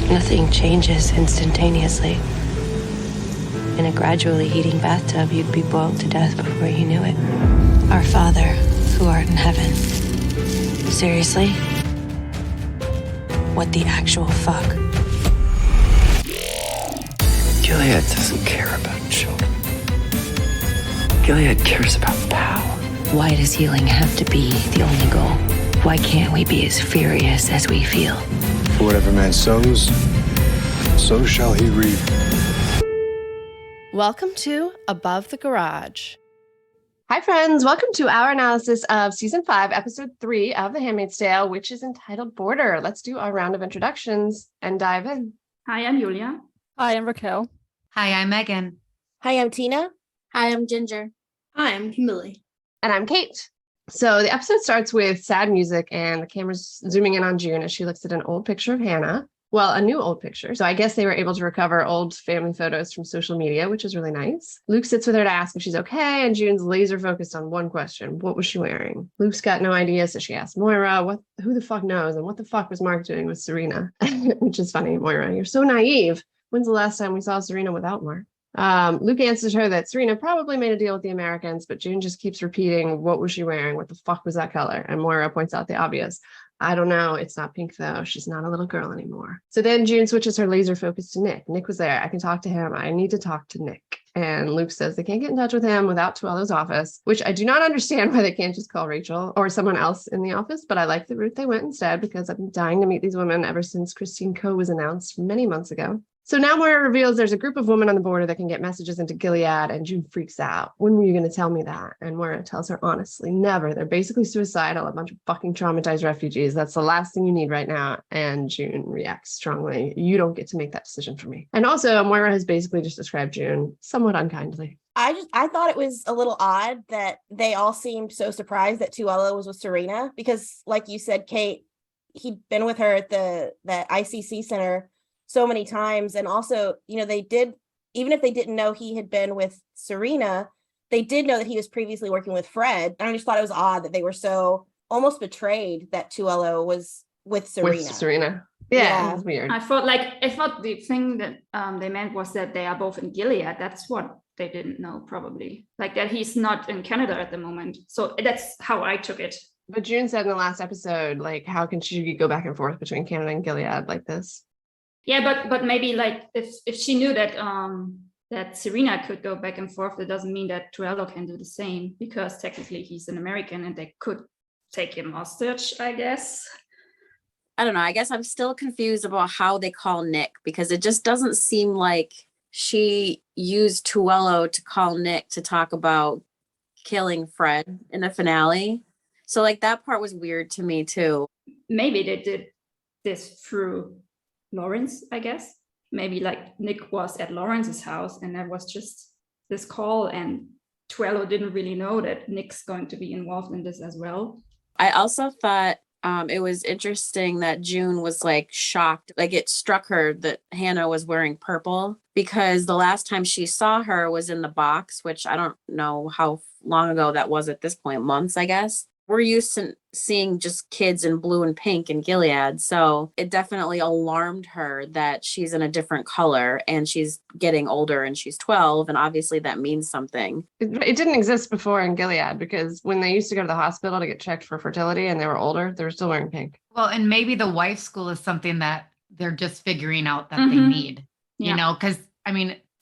Nothing changes instantaneously. In a gradually heating bathtub, you'd be boiled to death before you knew it. Our Father, who art in heaven. Seriously? What the actual fuck? Gilead doesn't care about children. Gilead cares about power. Why does healing have to be the only goal? Why can't we be as furious as we feel? For whatever man sows, so shall he reap. Welcome to Above the Garage. Hi, friends. Welcome to our analysis of Season 5, Episode 3 of The Handmaid's Tale, which is entitled Border. Let's do our round of introductions and dive in. Hi, I'm Julia. Hi, I'm Raquel. Hi, I'm Megan. Hi, I'm Tina. Hi, I'm Ginger. Hi, I'm Kimberly. And I'm Kate. So the episode starts with sad music and the camera's zooming in on June as she looks at an old picture of Hannah. Well, a new old picture. So I guess they were able to recover old family photos from social media, which is really nice. Luke sits with her to ask if she's okay, and June's laser focused on one question. What was she wearing? Luke's got no idea, so she asks Moira, who the fuck knows? And what the fuck was Mark doing with Serena? Which is funny, Moira. You're so naive. When's the last time we saw Serena without Mark? Luke answers her that Serena probably made a deal with the Americans, but June just keeps repeating, what was she wearing? What the fuck was that color? And Moira points out the obvious. I don't know. It's not pink, though. She's not a little girl anymore. So then June switches her laser focus to Nick. Nick was there. I can talk to him. I need to talk to Nick. And Luke says they can't get in touch with him without Tuello's office, which I do not understand why they can't just call Rachel or someone else in the office. But I like the route they went instead because I've been dying to meet these women ever since Christine Coe was announced many months ago. So now Moira reveals there's a group of women on the border that can get messages into Gilead, and June freaks out. When were you going to tell me that? And Moira tells her honestly, never. They're basically suicidal, a bunch of fucking traumatized refugees. That's the last thing you need right now. And June reacts strongly. You don't get to make that decision for me. And also, Moira has basically just described June somewhat unkindly. I thought it was a little odd that they all seemed so surprised that Tuello was with Serena because, like you said, Kate, he'd been with her at the ICC center so many times. And also, they did, even if they didn't know he had been with Serena, they did know that he was previously working with Fred. And I just thought it was odd that they were so almost betrayed that Tuello was with Serena. Yeah. It was weird. I thought the thing that they meant was that they are both in Gilead. That's what they didn't know, probably. Like that he's not in Canada at the moment. So that's how I took it. But June said in the last episode, like, how can she go back and forth between Canada and Gilead like this? Yeah, but maybe like if she knew that that Serena could go back and forth, that doesn't mean that Tuello can do the same, because technically he's an American and they could take him hostage, I guess. I don't know. I guess I'm still confused about how they call Nick, because it just doesn't seem like she used Tuello to call Nick to talk about killing Fred in the finale. So like that part was weird to me too. Maybe they did this through Lawrence, I guess. Maybe like Nick was at Lawrence's house and there was just this call, and Tuello didn't really know that Nick's going to be involved in this as well. I also thought it was interesting that June was like shocked, like it struck her that Hannah was wearing purple, because the last time she saw her was in the box, which I don't know how long ago that was at this point, months, I guess. We're used to seeing just kids in blue and pink in Gilead. So it definitely alarmed her that she's in a different color and she's getting older and she's 12. And obviously that means something. It didn't exist before in Gilead, because when they used to go to the hospital to get checked for fertility and they were older, they were still wearing pink. Well, and maybe the wife school is something that they're just figuring out that they need, you know, because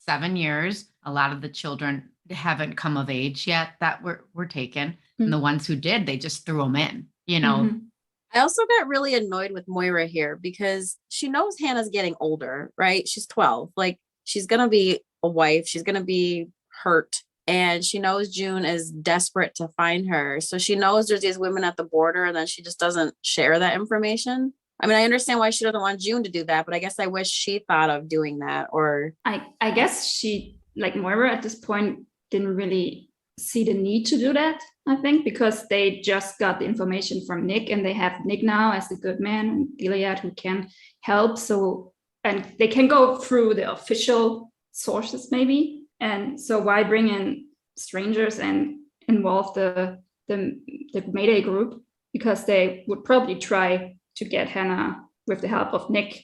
7 years, a lot of the children haven't come of age yet that were taken. And the ones who did, they just threw them in, I also got really annoyed with Moira here because she knows Hannah's getting older, right? She's 12. Like, she's going to be a wife. She's going to be hurt. And she knows June is desperate to find her. So she knows there's these women at the border, and then she just doesn't share that information. I mean, I understand why she doesn't want June to do that, but I guess I wish she thought of doing that. Or I guess she, like Moira at this point, didn't really see the need to do that, I think, because they just got the information from Nick, and they have Nick now as the good man in Gilead who can help. So, and they can go through the official sources maybe. And so why bring in strangers and involve the Mayday group? Because they would probably try to get Hannah with the help of Nick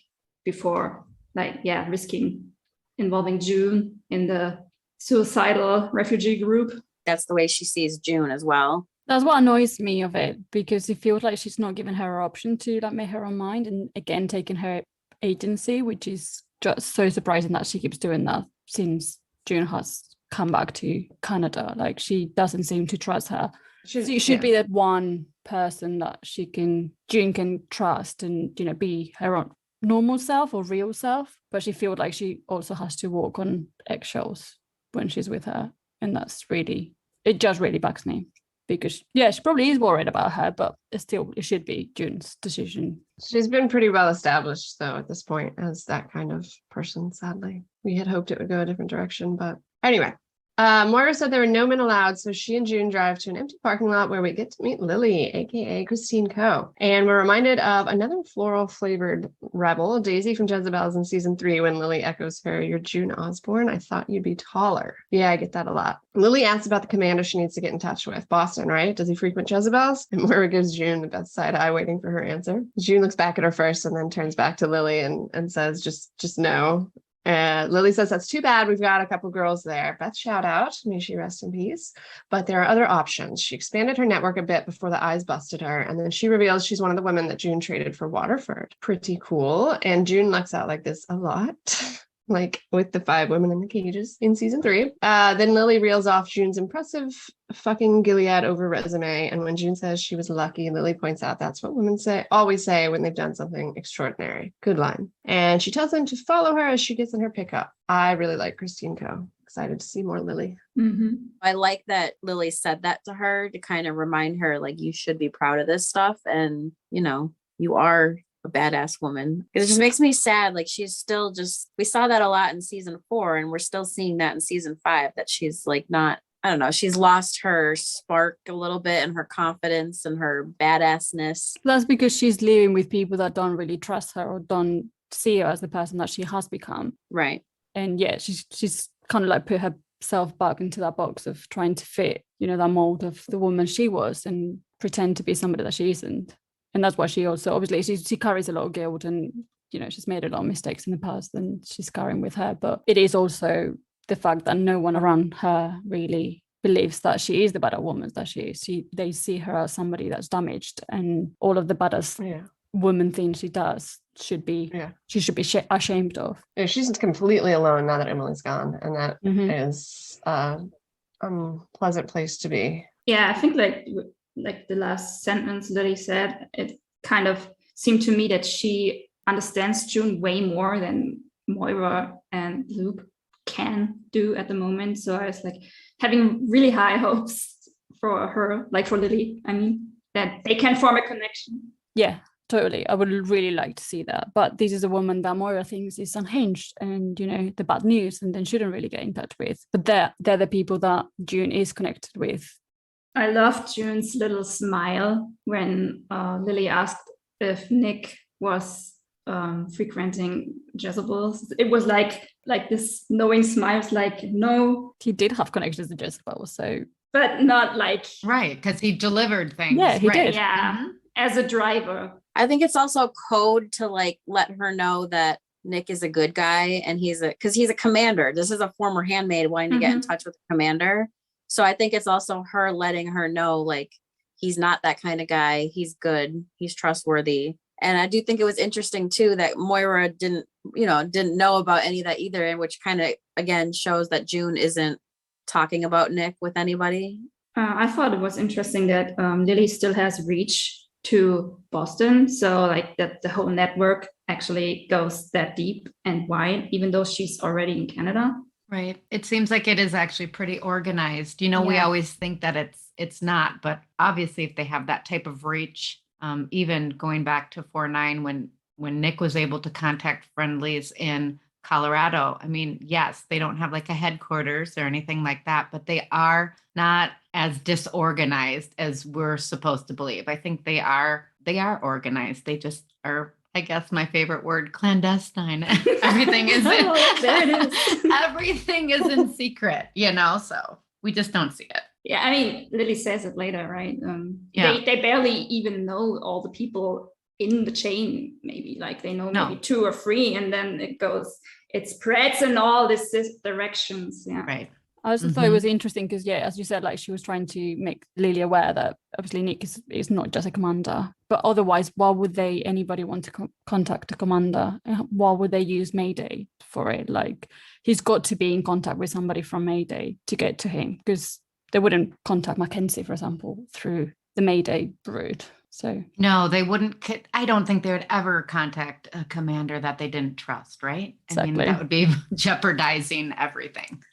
before, risking involving June in the suicidal refugee group. That's the way she sees June as well. That's what annoys me of it, because it feels like she's not giving her option to make her own mind, and again taking her agency, which is just so surprising that she keeps doing that since June has come back to Canada. Like, she doesn't seem to trust her. She should be that one person that June can trust and, be her own normal self or real self, but she feels like she also has to walk on eggshells when she's with her, and it just really bugs me. Because, she probably is worried about her, but it should be June's decision. She's been pretty well established, though, at this point as that kind of person, sadly. We had hoped it would go a different direction, but anyway. Moira said there were no men allowed, so she and June drive to an empty parking lot where we get to meet Lily, aka Christine Coe. And we're reminded of another floral-flavored rebel, Daisy from Jezebel's in season 3, when Lily echoes her, "You're June Osborne? I thought you'd be taller." Yeah, I get that a lot. Lily asks about the commander she needs to get in touch with. Boston, right? Does he frequent Jezebel's? And Moira gives June the best side eye, waiting for her answer. June looks back at her first and then turns back to Lily and says, just no. Lily says, "That's too bad. We've got a couple girls there." Beth, shout out, may she rest in peace. But there are other options. She expanded her network a bit before the eyes busted her, and then she reveals she's one of the women that June traded for Waterford. Pretty cool. And June lucks out like this a lot. Like with the 5 women in the cages in season 3. Then Lily reels off June's impressive fucking Gilead over resume. And when June says she was lucky, Lily points out that's what women always say when they've done something extraordinary. Good line. And she tells them to follow her as she gets in her pickup. I really like Christine Coe. Excited to see more Lily. Mm-hmm. I like that Lily said that to her to kind of remind her, like, you should be proud of this stuff. And, you are a badass woman. It just makes me sad. Like, she's still we saw that a lot in season 4, and we're still seeing that in season 5, that she's like not, I don't know, she's lost her spark a little bit and her confidence and her badassness. That's because she's living with people that don't really trust her or don't see her as the person that she has become. Right. And she's kind of like put herself back into that box of trying to fit, that mold of the woman she was and pretend to be somebody that she isn't. And that's why she also, obviously, she carries a lot of guilt, and, she's made a lot of mistakes in the past, and she's carrying with her. But it is also the fact that no one around her really believes that she is the better woman that she is. They see her as somebody that's damaged, and all of the baddest woman things she does she should be ashamed of. Yeah, she's completely alone now that Emily's gone, and that is a pleasant place to be. Yeah, I think like the last sentence Lily said, it kind of seemed to me that she understands June way more than Moira and Luke can do at the moment. So I was like having really high hopes for her, like for Lily, I mean, that they can form a connection. Yeah, totally. I would really like to see that. But this is a woman that Moira thinks is unhinged and, the bad news, and then shouldn't really get in touch with. But they're the people that June is connected with. I loved June's little smile when Lily asked if Nick was frequenting Jezebel's. It was like this knowing smile. It's like, no. He did have connections to Jezebel, so. But not like. Right, because he delivered things. Yeah, he did. Yeah, as a driver. I think it's also code to like let her know that Nick is a good guy, and because he's a commander. This is a former handmaid wanting to get in touch with the commander. So I think it's also her letting her know, like, he's not that kind of guy. He's good. He's trustworthy. And I do think it was interesting too that Moira didn't know about any of that either, and which kind of again shows that June isn't talking about Nick with anybody. I thought it was interesting that Lily still has reach to Boston, so like that the whole network actually goes that deep and wide, even though she's already in Canada. Right. It seems like it is actually pretty organized. We always think that it's not, but obviously if they have that type of reach, even going back to 4-9 when Nick was able to contact friendlies in Colorado, I mean, yes, they don't have like a headquarters or anything like that, but they are not as disorganized as we're supposed to believe. I think they are organized. They just are, I guess my favorite word, clandestine. Everything is there it is. Everything is in secret, so we just don't see it. Yeah, I mean, Lily says it later, right? They barely even know all the people in the chain, maybe like they know No. maybe 2 or 3, and then it spreads in all this directions. Yeah. Right. I also thought it was interesting because, yeah, as you said, like she was trying to make Lily aware that obviously Nick is not just a commander, but otherwise, why would anybody want to contact a commander? Why would they use Mayday for it? Like, he's got to be in contact with somebody from Mayday to get to him, because they wouldn't contact Mackenzie, for example, through the Mayday route. So no, they wouldn't. I don't think they would ever contact a commander that they didn't trust, right? Exactly. I mean, that would be jeopardizing everything.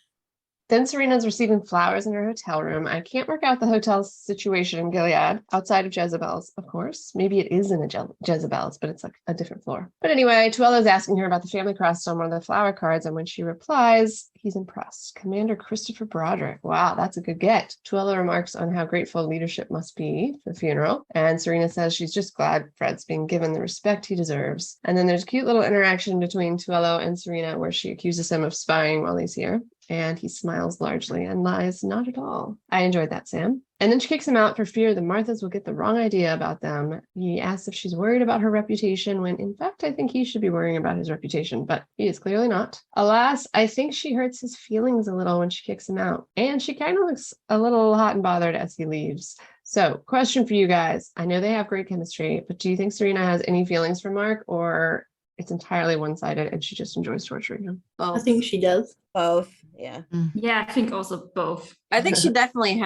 Then Serena's receiving flowers in her hotel room. I can't work out the hotel situation in Gilead outside of Jezebel's, of course. Maybe it is in a Jezebel's, but it's like a different floor. But anyway, Tuello's asking her about the family crest on one of the flower cards, and when she replies, he's impressed. Commander Christopher Broderick. Wow, that's a good get. Tuello remarks on how grateful leadership must be for the funeral, and Serena says she's just glad Fred's being given the respect he deserves. And then there's a cute little interaction between Tuello and Serena where she accuses him of spying while he's here. And he smiles largely and lies not at all. I enjoyed that, Sam. And then she kicks him out for fear the Marthas will get the wrong idea about them. He asks if she's worried about her reputation, when in fact I think he should be worrying about his reputation, but he is clearly not. Alas, I think she hurts his feelings a little when she kicks him out. And she kind of looks a little hot and bothered as he leaves. So, question for you guys. I know they have great chemistry, but do you think Serena has any feelings for Mark, or it's entirely one-sided and she just enjoys torturing him? I think she does. Both. Yeah. Yeah, I think also both. I think she definitely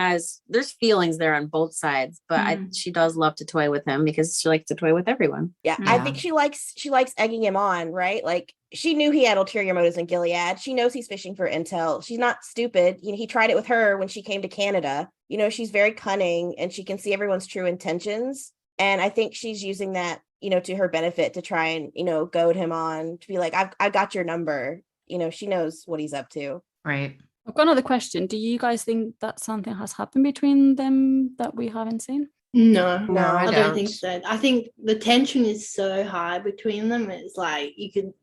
there's feelings there on both sides, but she does love to toy with him because she likes to toy with everyone. Yeah, I think she likes egging him on, right? Like, she knew he had ulterior motives in Gilead. She knows he's fishing for intel. She's not stupid. You know, he tried it with her when she came to Canada. You know, she's very cunning and she can see everyone's true intentions. And I think she's using that, you know, to her benefit to try and, you know, goad him on, to be like, I've got your number. You know, she knows what he's up to. Right. I've got another question. Do you guys think that something has happened between them that we haven't seen? No, I don't think so. I think the tension is so high between them. It's like you can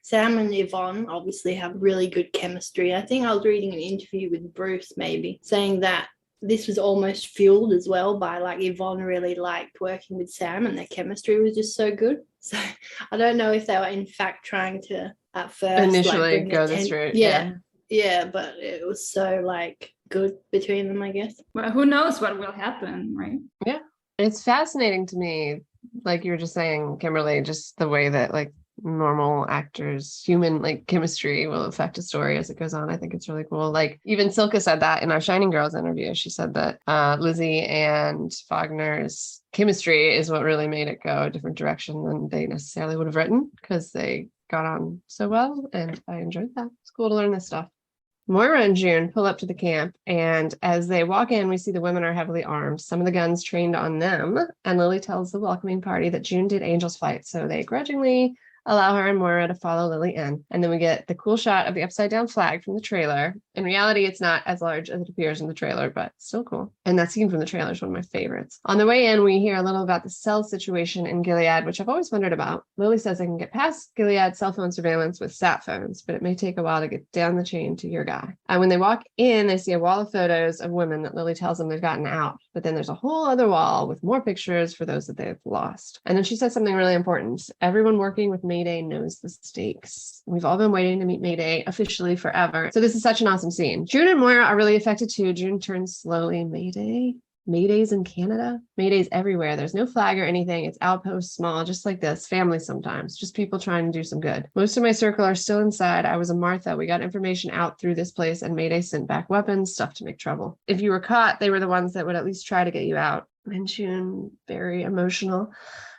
Sam and Yvonne obviously have really good chemistry. I think I was reading an interview with Bruce maybe saying that this was almost fueled as well by like Yvonne really liked working with Sam and their chemistry was just so good. So I don't know if they were in fact trying to at first initially go this route. Yeah, but it was so like good between them, I guess. Well, who knows what will happen, right? Yeah. It's fascinating to me, like you were just saying, Kimberly, just the way that like normal actors, human like chemistry will affect a story as it goes on. I think it's really cool. Like even Silka said that in our Shining Girls interview. She said that Lizzie and Wagner's chemistry is what really made it go a different direction than they necessarily would have written, because they got on so well, and I enjoyed that. It's cool to learn this stuff. Moira and June pull up to the camp, and as they walk in, we see the women are heavily armed, some of the guns trained on them, and Lily tells the welcoming party that June did Angel's fight, so they grudgingly allow her and Moira to follow Lily in. And then we get the cool shot of the upside down flag from the trailer. In reality, it's not as large as it appears in the trailer, but still cool. And that scene from the trailer is one of my favorites. On the way in, we hear a little about the cell situation in Gilead, which I've always wondered about. Lily says they can get past Gilead cell phone surveillance with sat phones, but it may take a while to get down the chain to your guy. And when they walk in, they see a wall of photos of women that Lily tells them they've gotten out. But then there's a whole other wall with more pictures for those that they've lost. And then she says something really important. Everyone working with Mayday knows the stakes. We've all been waiting to meet Mayday officially forever. So this is such an awesome scene. June and Moira are really affected too. June turns slowly. Mayday's in Canada. Mayday's everywhere. There's no flag or anything. It's outposts, small, just like this. Family sometimes. Just people trying to do some good. Most of my circle are still inside. I was a Martha. We got information out through this place, and Mayday sent back weapons, stuff to make trouble. If you were caught, they were the ones that would at least try to get you out. And June, very emotional.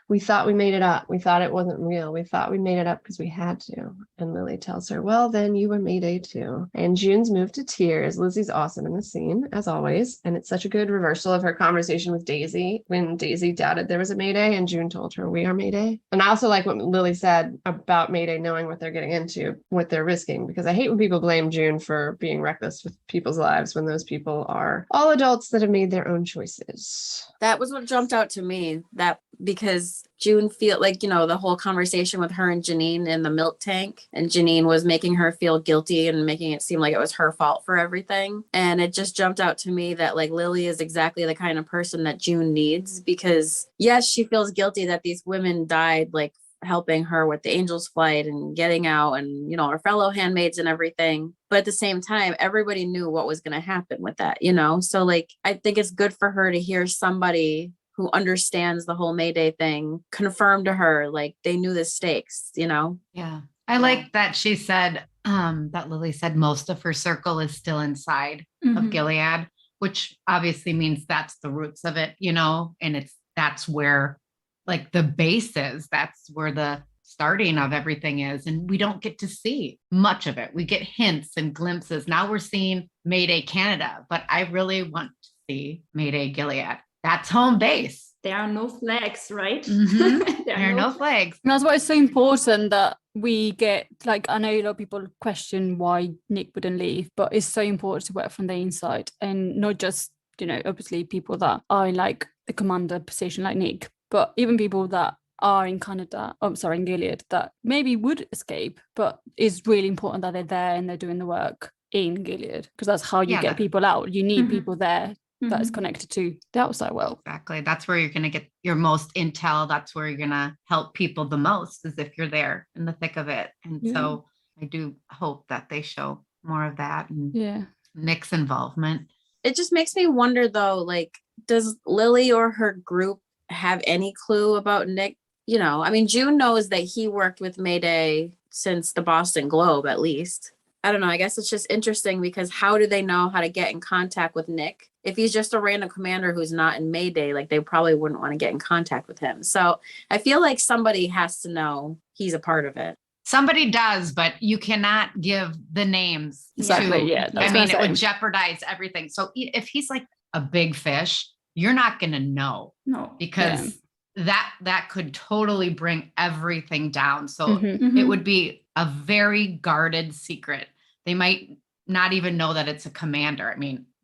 We thought we made it up. We thought it wasn't real. We thought we made it up because we had to. And Lily tells her, well, then you were Mayday too. And June's moved to tears. Lizzie's awesome in the scene, as always. And it's such a good reversal of her conversation with Daisy when Daisy doubted there was a Mayday and June told her we are Mayday. And I also like what Lily said about Mayday knowing what they're getting into, what they're risking, because I hate when people blame June for being reckless with people's lives when those people are all adults that have made their own choices. That was what jumped out to me, that because June feel like, the whole conversation with her and Janine in the milk tank, and Janine was making her feel guilty and making it seem like it was her fault for everything. And it just jumped out to me that like Lily is exactly the kind of person that June needs, because yes, she feels guilty that these women died, like helping her with the Angel's flight and getting out and, her fellow handmaids and everything. But at the same time, everybody knew what was going to happen with that, So like, I think it's good for her to hear somebody who understands the whole Mayday thing confirm to her, like they knew the stakes, Yeah. I like that she said, that Lily said most of her circle is still inside of Gilead, which obviously means that's the roots of it, and that's where like the base is, that's where the starting of everything is. And we don't get to see much of it. We get hints and glimpses. Now we're seeing Mayday Canada, but I really want to see Mayday Gilead. That's home base. There are no flags, right? Mm-hmm. there are no flags. And that's why it's so important that we get, like, I know a lot of people question why Nick wouldn't leave, but it's so important to work from the inside, and not just, obviously people that are in like the commander position like Nick, but even people that are in Canada, in Gilead, that maybe would escape, but it's really important that they're there and they're doing the work in Gilead, because that's how you get people out. You need people there that is connected to the outside world. Exactly. That's where you're going to get your most intel. That's where you're going to help people the most, is if you're there in the thick of it. And so I do hope that they show more of that and Nick's involvement. It just makes me wonder though, like, does Lily or her group have any clue about Nick? June knows that he worked with Mayday since the Boston Globe, at least. I don't know. I guess it's just interesting, because how do they know how to get in contact with Nick? If he's just a random commander who's not in Mayday, like they probably wouldn't want to get in contact with him. So I feel like somebody has to know he's a part of it. Somebody does, but you cannot give the names. Exactly. It would jeopardize everything. So if he's like a big fish, you're not going to know. No. Because that could totally bring everything down. So it would be a very guarded secret. They might not even know that it's a commander.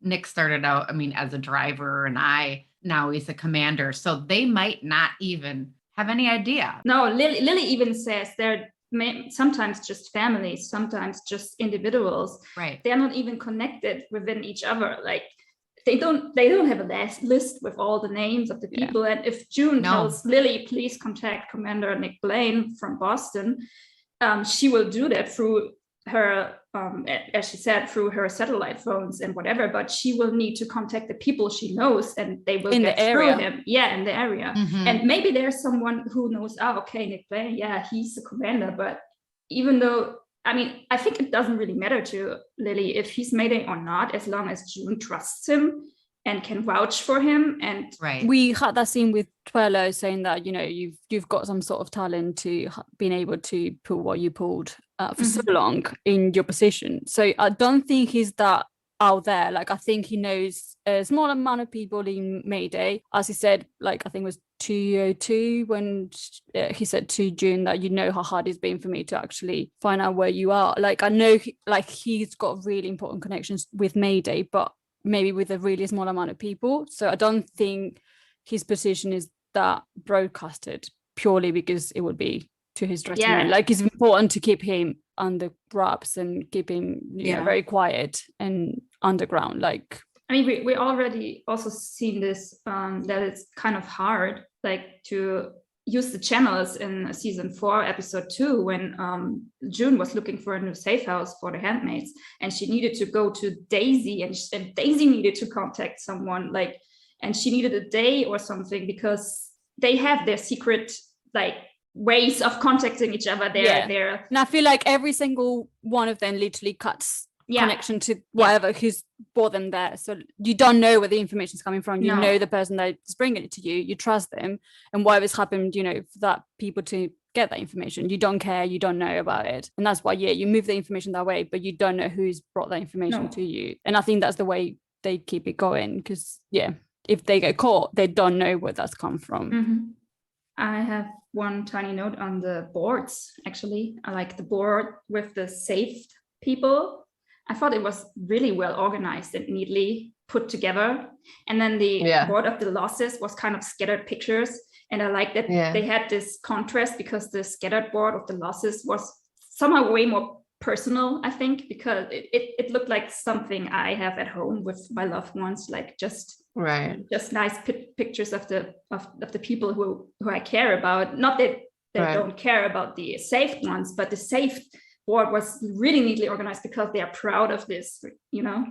Nick started out, as a driver, and now he's a commander. So they might not even have any idea. No, Lily even says they're sometimes just families, sometimes just individuals. Right. They're not even connected within each other. Like, they don't have a list with all the names of the people. And if June tells Lily, please contact Commander Nick Blaine from Boston, she will do that through her, as she said, through her satellite phones and whatever, but she will need to contact the people she knows, and they will get through him. Yeah, in the area. And maybe there's someone who knows, Nick Blaine, he's the commander. But even though, I think it doesn't really matter to Lily if he's Mayday or not, as long as June trusts him and can vouch for him. And we had that scene with Twello saying that, you've got some sort of talent to being able to pull what you pulled for so long in your position. So I don't think he's that out there. Like, I think he knows a small amount of people in Mayday. As he said, like, I think it was 202 when he said to June that, how hard it's been for me to actually find out where you are. Like, I know he's got really important connections with Mayday, but maybe with a really small amount of people. So I don't think his position is that broadcasted purely because it would be to his detriment. Like, it's important to keep him under wraps and keep him very quiet and underground. Like, we already also seen this, that it's kind of hard, like, to use the channels in season 4, episode 2, when June was looking for a new safe house for the handmaids, and she needed to go to Daisy, and Daisy needed to contact someone, like, and she needed a day or something, because they have their secret, like, ways of contacting each other. And I feel like every single one of them literally cuts connection to whatever who's brought them there. So you don't know where the information is coming from. You know the person that's bringing it to you. You trust them, and whatever's happened, for that people to get that information, you don't care. You don't know about it, and that's why you move the information that way, but you don't know who's brought that information to you. And I think that's the way they keep it going, because if they get caught, they don't know where that's come from. I have one tiny note on the boards. Actually, I like the board with the saved people. I thought it was really well organized and neatly put together. And then the board of the losses was kind of scattered pictures. And I like that Yeah. they had this contrast because the scattered board of the losses was somehow way more personal, I think, because it looked like something I have at home with my loved ones, like just nice pictures of the people who I care about. Not that they don't care about the saved ones, but the saved board was really neatly organized because they are proud of this, you know.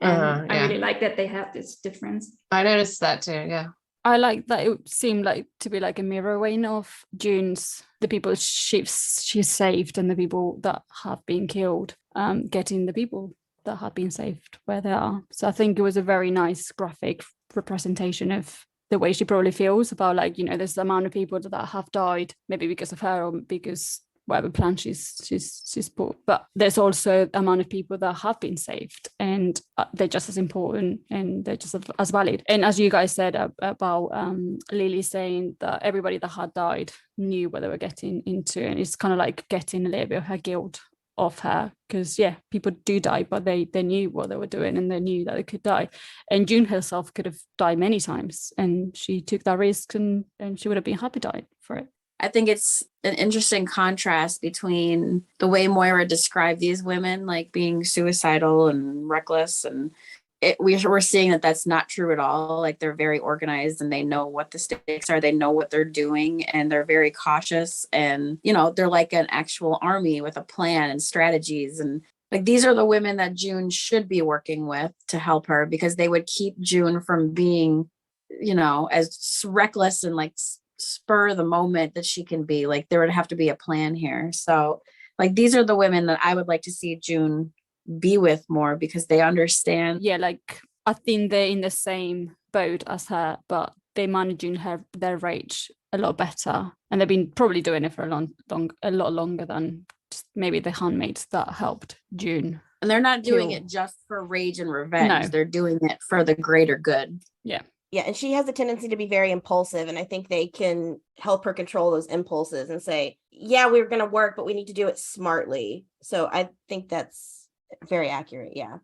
And I really like that they have this difference. I noticed that too. Yeah. I like that it seemed like to be like a mirroring of June's, the people she's saved and the people that have been killed, getting the people that have been saved where they are. So I think it was a very nice graphic representation of the way she probably feels about, like, you know, there's the amount of people that have died, maybe because of her or because whatever plan she's put, but there's also the amount of people that have been saved, and they're just as important and they're just as valid. And as you guys said about Lily saying that everybody that had died knew what they were getting into, and it's kind of like getting a little bit of her guilt off her, because people do die, but they knew what they were doing and they knew that they could die. And June herself could have died many times, and she took that risk, and she would have been happy died for it. I think it's an interesting contrast between the way Moira described these women, like being suicidal and reckless, and we're seeing that that's not true at all. Like, they're very organized and they know what the stakes are. They know what they're doing, and they're very cautious, and, you know, they're like an actual army with a plan and strategies. And like, these are the women that June should be working with to help her, because they would keep June from being, you know, as reckless and like spur the moment that she can be. Like, there would have to be a plan here. So like, these are the women that I would like to see June be with more, because they understand. Like, I think they're in the same boat as her, but they're managing their rage a lot better, and they've been probably doing it for a lot longer than just maybe the handmaids that helped June. And they're not doing it just for rage and revenge. No. They're doing it for the greater good. Yeah, and she has a tendency to be very impulsive, and I think they can help her control those impulses and say, yeah, we're going to work, but we need to do it smartly. So I think that's very accurate. Yeah.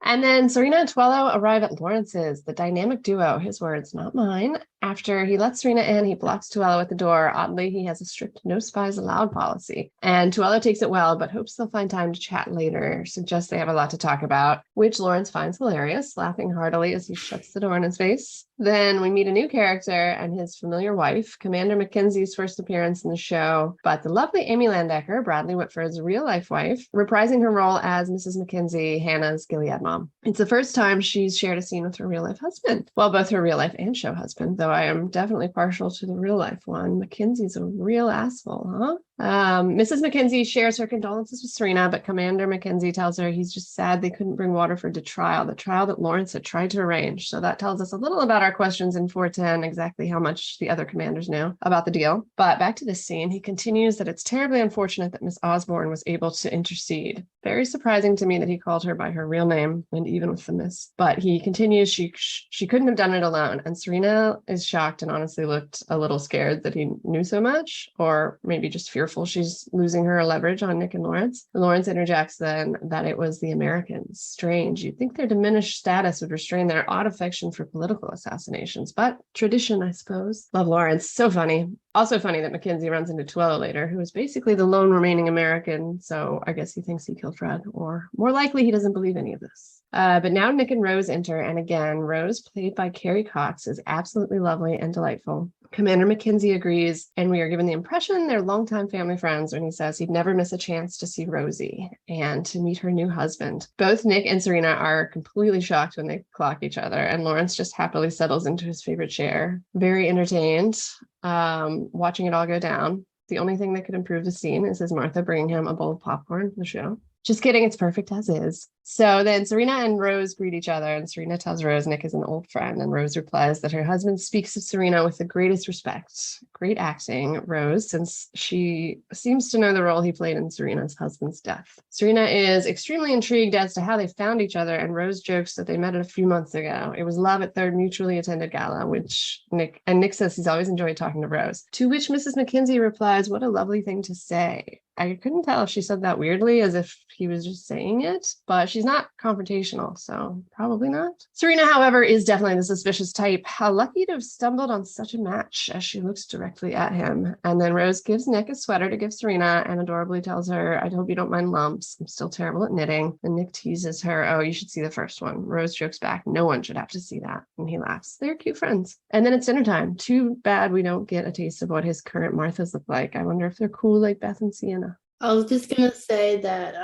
And then Serena and Tuello arrive at Lawrence's, the dynamic duo, his words, not mine. After he lets Serena in, he blocks Tuello at the door. Oddly, he has a strict no spies allowed policy. And Tuello takes it well, but hopes they'll find time to chat later, suggests they have a lot to talk about, which Lawrence finds hilarious, laughing heartily as he shuts the door in his face. Then we meet a new character and his familiar wife, Commander Mackenzie's first appearance in the show, but the lovely Amy Landecker, Bradley Whitford's real-life wife, reprising her role as Mrs. Mackenzie, Hannah's Gilead mom. It's the first time she's shared a scene with her real-life husband. Well, both her real-life and show husband, though I am definitely partial to the real-life one. Mackenzie's a real asshole, huh? Mrs. Mackenzie shares her condolences with Serena, but Commander Mackenzie tells her he's just sad they couldn't bring Waterford to trial, the trial that Lawrence had tried to arrange. So that tells us a little about our questions in 410, exactly how much the other commanders know about the deal. But back to this scene, he continues that it's terribly unfortunate that Miss Osborne was able to intercede. Very surprising to me that he called her by her real name, and even with the miss. But he continues, she couldn't have done it alone. And Serena is shocked and honestly looked a little scared that he knew so much, or maybe just fearful she's losing her leverage on Nick and Lawrence. Lawrence interjects then that it was the Americans. Strange. You'd think their diminished status would restrain their odd affection for political assassinations, but tradition, I suppose. Love Lawrence. So funny. Also funny that Mackenzie runs into Tuello later, who is basically the lone remaining American, so I guess he thinks he killed Fred, or more likely he doesn't believe any of this. But now Nick and Rose enter, and again, Rose, played by Carrie Cox, is absolutely lovely and delightful. Commander Mackenzie agrees, and we are given the impression they're longtime family friends when he says he'd never miss a chance to see Rosie and to meet her new husband. Both Nick and Serena are completely shocked when they clock each other, and Lawrence just happily settles into his favorite chair, very entertained, watching it all go down. The only thing that could improve the scene is his Martha bringing him a bowl of popcorn for the show. Just kidding, it's perfect as is. So then Serena and Rose greet each other, and Serena tells Rose Nick is an old friend, and Rose replies that her husband speaks of Serena with the greatest respect. Great acting, Rose, since she seems to know the role he played in Serena's husband's death. Serena is extremely intrigued as to how they found each other, and Rose jokes that they met a few months ago. It was love at third mutually attended gala, which Nick says he's always enjoyed talking to Rose. To which Mrs. Mackenzie replies, what a lovely thing to say. I couldn't tell if she said that weirdly as if he was just saying it, but she's not confrontational, so probably not. Serena, however, is definitely the suspicious type. How lucky to have stumbled on such a match, as she looks directly at him. And then Rose gives Nick a sweater to give Serena and adorably tells her, I hope you don't mind lumps. I'm still terrible at knitting. And Nick teases her, oh, you should see the first one. Rose jokes back, no one should have to see that. And he laughs. They're cute friends. And then it's dinner time. Too bad we don't get a taste of what his current Marthas look like. I wonder if they're cool like Beth and Sienna. I was just going to say that,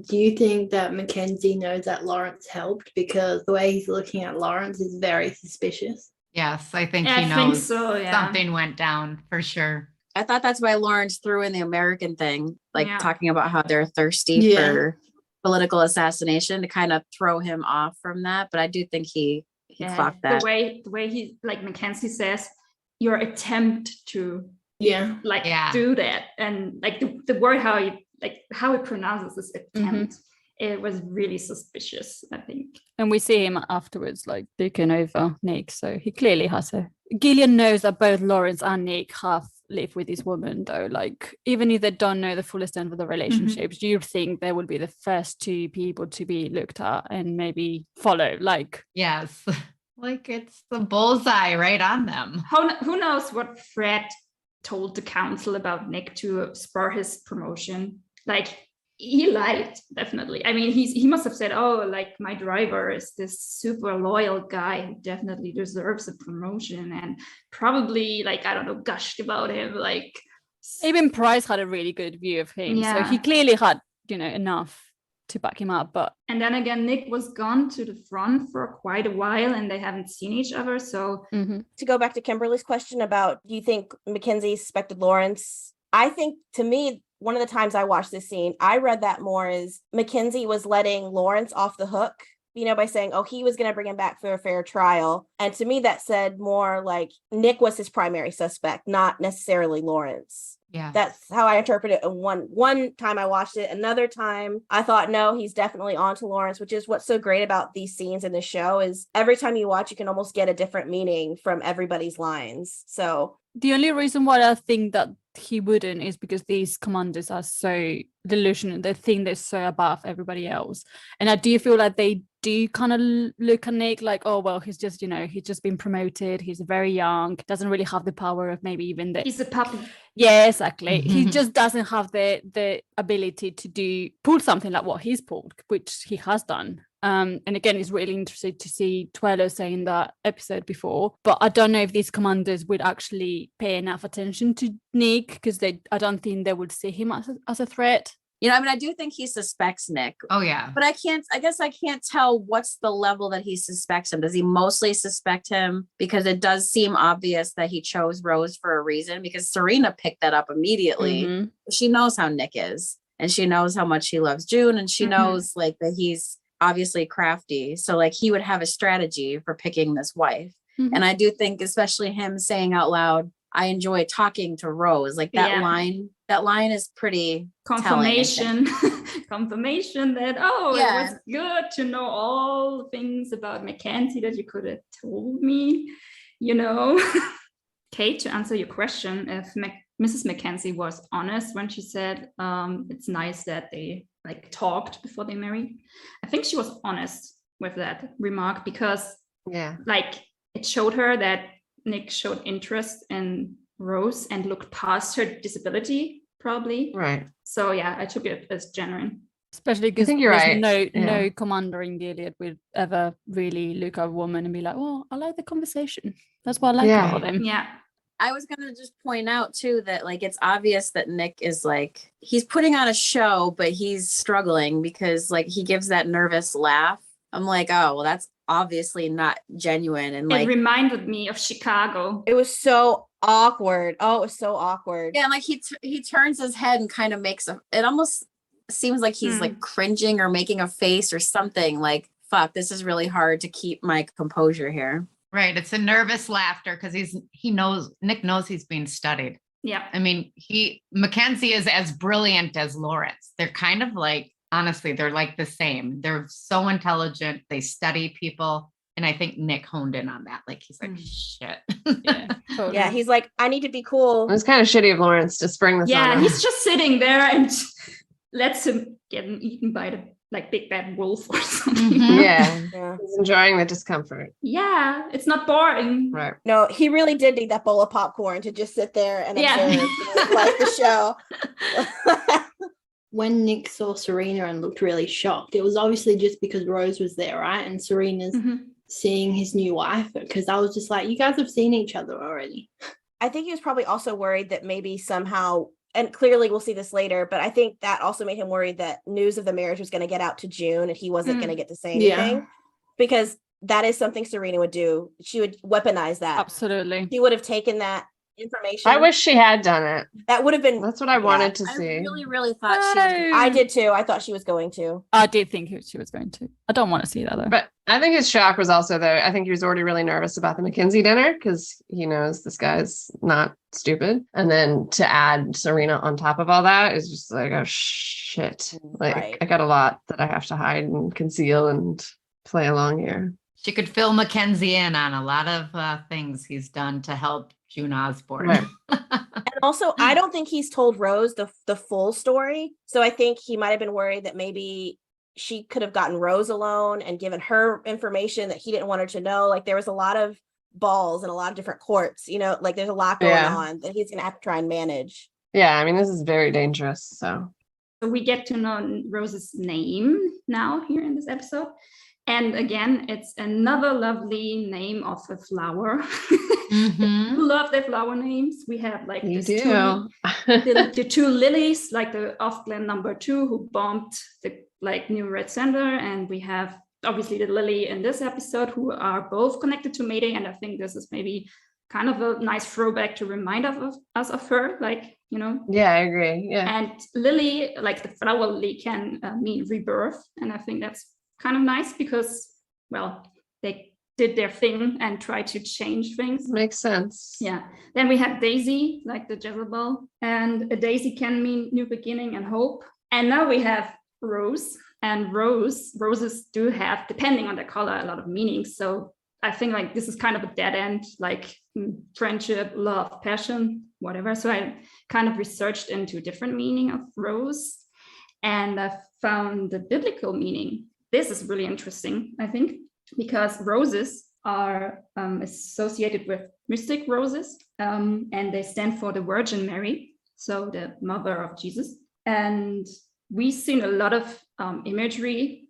do you think that Mackenzie knows that Lawrence helped? Because the way he's looking at Lawrence is very suspicious. Yes, I think I he think knows so, yeah. something went down for sure. I thought that's why Lawrence threw in the American thing, like Yeah. talking about how they're thirsty Yeah. for political assassination to kind of throw him off from that. But I do think he clocked that. The way he, like Mackenzie says, your attempt to do that, and like the word how he pronounces this attempt, it was really suspicious, I think. And we see him afterwards like looking over Nick, so he clearly has Gillian knows that both Lawrence and Nick have lived with this woman, though. Like, even if they don't know the full extent of the relationships, you'd think they would be the first two people to be looked at and maybe follow. Like, yes, like it's the bullseye right on them. Who knows what Fred told the council about Nick to spur his promotion? Like, he lied, definitely. I mean, he must have said, oh, like, my driver is this super loyal guy who definitely deserves a promotion, and probably, like, I don't know, gushed about him. Like, even Price had a really good view of him, so he clearly had, enough to back him up. But and then again, Nick was gone to the front for quite a while, and they haven't seen each other. So to go back to Kimberly's question about, do you think Mackenzie suspected Lawrence? I think, to me, one of the times I watched this scene, I read that more as Mackenzie was letting Lawrence off the hook, by saying, oh, he was going to bring him back for a fair trial. And to me, that said more like Nick was his primary suspect, not necessarily Lawrence. Yeah. That's how I interpret it. And one time I watched it. Another time I thought, no, he's definitely on to Lawrence, which is what's so great about these scenes in the show is every time you watch, you can almost get a different meaning from everybody's lines. So the only reason why I think that he wouldn't is because these commanders are so delusional. They think they're so above everybody else. And I do feel like they do kind of look at Nick like, oh, well, he's just, he's just been promoted. He's very young, doesn't really have the power of maybe even he's a puppy. Yeah, exactly. He just doesn't have the ability to pull something like what he's pulled, which he has done. And again, it's really interesting to see Twello saying that episode before, but I don't know if these commanders would actually pay enough attention to Nick, because I don't think they would see him as a threat. I do think he suspects Nick. Oh, yeah. But I guess I can't tell what's the level that he suspects him. Does he mostly suspect him? Because it does seem obvious that he chose Rose for a reason, because Serena picked that up immediately. She knows how Nick is, and she knows how much he loves June, and she knows like that he's obviously crafty. So like he would have a strategy for picking this wife. And I do think, especially him saying out loud, I enjoy talking to Rose, like that line is pretty confirmation confirmation that it was good to know all the things about Mackenzie that you could have told me. Kate, to answer your question, if Mrs. Mackenzie was honest when she said it's nice that they like talked before they married, I think she was honest with that remark, because like it showed her that Nick showed interest in Rose and looked past her disability, probably. Right. So yeah, I took it as genuine. Especially because you're right. No commander in Gilead would ever really look at a woman and be like, well, I like the conversation. That's what I like about him. Yeah. I was going to just point out too that like it's obvious that Nick is like, he's putting on a show, but he's struggling because like he gives that nervous laugh. I'm like, oh, well, that's obviously not genuine. And like, it reminded me of Chicago. It was so awkward. Oh, it was so awkward. Yeah, and like he turns his head and kind of makes it almost seems like he's like cringing or making a face or something. Like, fuck, this is really hard to keep my composure here. Right. It's a nervous laughter because Nick knows he's being studied. Yeah. I mean, Mackenzie is as brilliant as Lawrence. They're kind of like, honestly, they're like the same. They're so intelligent. They study people. And I think Nick honed in on that. Like, he's like, shit. Yeah, totally. Yeah, he's like, I need to be cool. It was kind of shitty of Lawrence to spring this on Yeah, him. he's just sitting there and lets him get eaten by the big bad wolf or something. Yeah. Yeah. He's enjoying the discomfort. Yeah, it's not boring. Right. No, he really did need that bowl of popcorn to just sit there and observe like the show. When Nick saw Serena and looked really shocked, it was obviously just because Rose was there, right? And Serena's seeing his new wife, because I was just like, you guys have seen each other already. I think he was probably also worried that maybe somehow, and clearly we'll see this later, but I think that also made him worried that news of the marriage was going to get out to June and he wasn't going to get to say anything, because that is something Serena would do. She would weaponize that. Absolutely. She would have taken that information. I wish she had done it. That would have been. That's what I wanted to I see. really thought she was. I did too. I thought she was going to. I did think she was going to. I don't want to see that though. But I think his shock was also though, I think he was already really nervous about the McKinsey dinner because he knows this guy's not stupid. And then to add Serena on top of all that is just like, oh shit. Like I got a lot that I have to hide and conceal and play along here. She could fill Mackenzie in on a lot of things he's done to help June Osborne. Right. And also, I don't think he's told Rose the full story. So I think he might have been worried that maybe she could have gotten Rose alone and given her information that he didn't want her to know. Like there was a lot of balls in a lot of different courts, you know, like there's a lot going on that he's going to have to try and manage. Yeah, I mean, this is very dangerous. So we get to know Rose's name now here in this episode. And again, it's another lovely name of a flower. Love their flower names. We have like the two lilies, like the Off-Glen number 2 who bombed the like New Red Center. And we have obviously the lily in this episode who are both connected to Mayday. And I think this is maybe kind of a nice throwback to remind us of her, like, you know. Yeah, I agree. Yeah. And lily, like the flower lily can mean rebirth. And I think that's kind of nice because, well, they did their thing and tried to change things. Makes sense. Yeah. Then we have Daisy, like the Jezebel, and a daisy can mean new beginning and hope. And now we have Rose, and roses do have, depending on the color, a lot of meanings. So I think like this is kind of a dead end, like friendship, love, passion, whatever. So I kind of researched into different meaning of rose, and I found the biblical meaning. This is really interesting, I think, because roses are associated with mystic roses, and they stand for the Virgin Mary, so the mother of Jesus. And we've seen a lot of imagery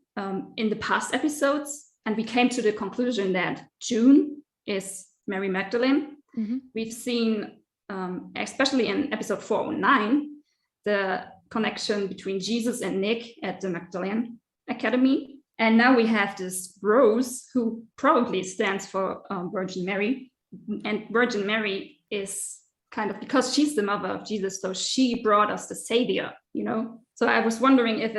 in the past episodes, and we came to the conclusion that June is Mary Magdalene. We've seen, especially in episode 409, the connection between Jesus and Nick at the Magdalene Academy. And now we have this Rose, who probably stands for Virgin Mary. And Virgin Mary is kind of, because she's the mother of Jesus, so she brought us the Savior, you know? So I was wondering if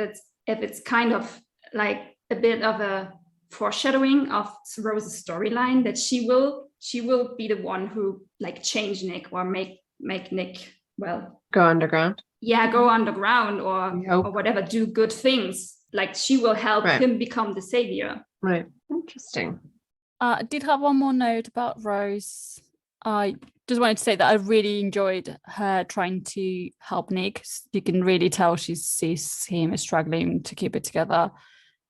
it's kind of like a bit of a foreshadowing of Rose's storyline, that she will be the one who like change Nick or make Nick, well, go underground. Yeah, go underground or whatever, do good things. Like she will help him become the savior. Right. Interesting. I did have one more note about Rose. I just wanted to say that I really enjoyed her trying to help Nick. You can really tell she sees him as struggling to keep it together.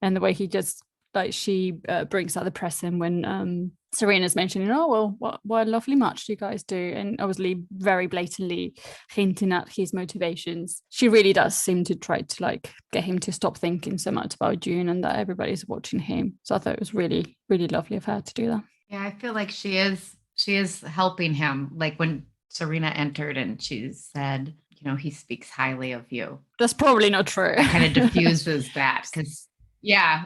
And the way he just, like, she brings out the present when Serena's mentioning, oh, well, what a lovely match you guys do. And obviously very blatantly hinting at his motivations. She really does seem to try to like get him to stop thinking so much about June and that everybody's watching him. So I thought it was really, really lovely of her to do that. Yeah, I feel like she is helping him. Like when Serena entered and she said, you know, he speaks highly of you. That's probably not true. It kind of diffuses that because yeah,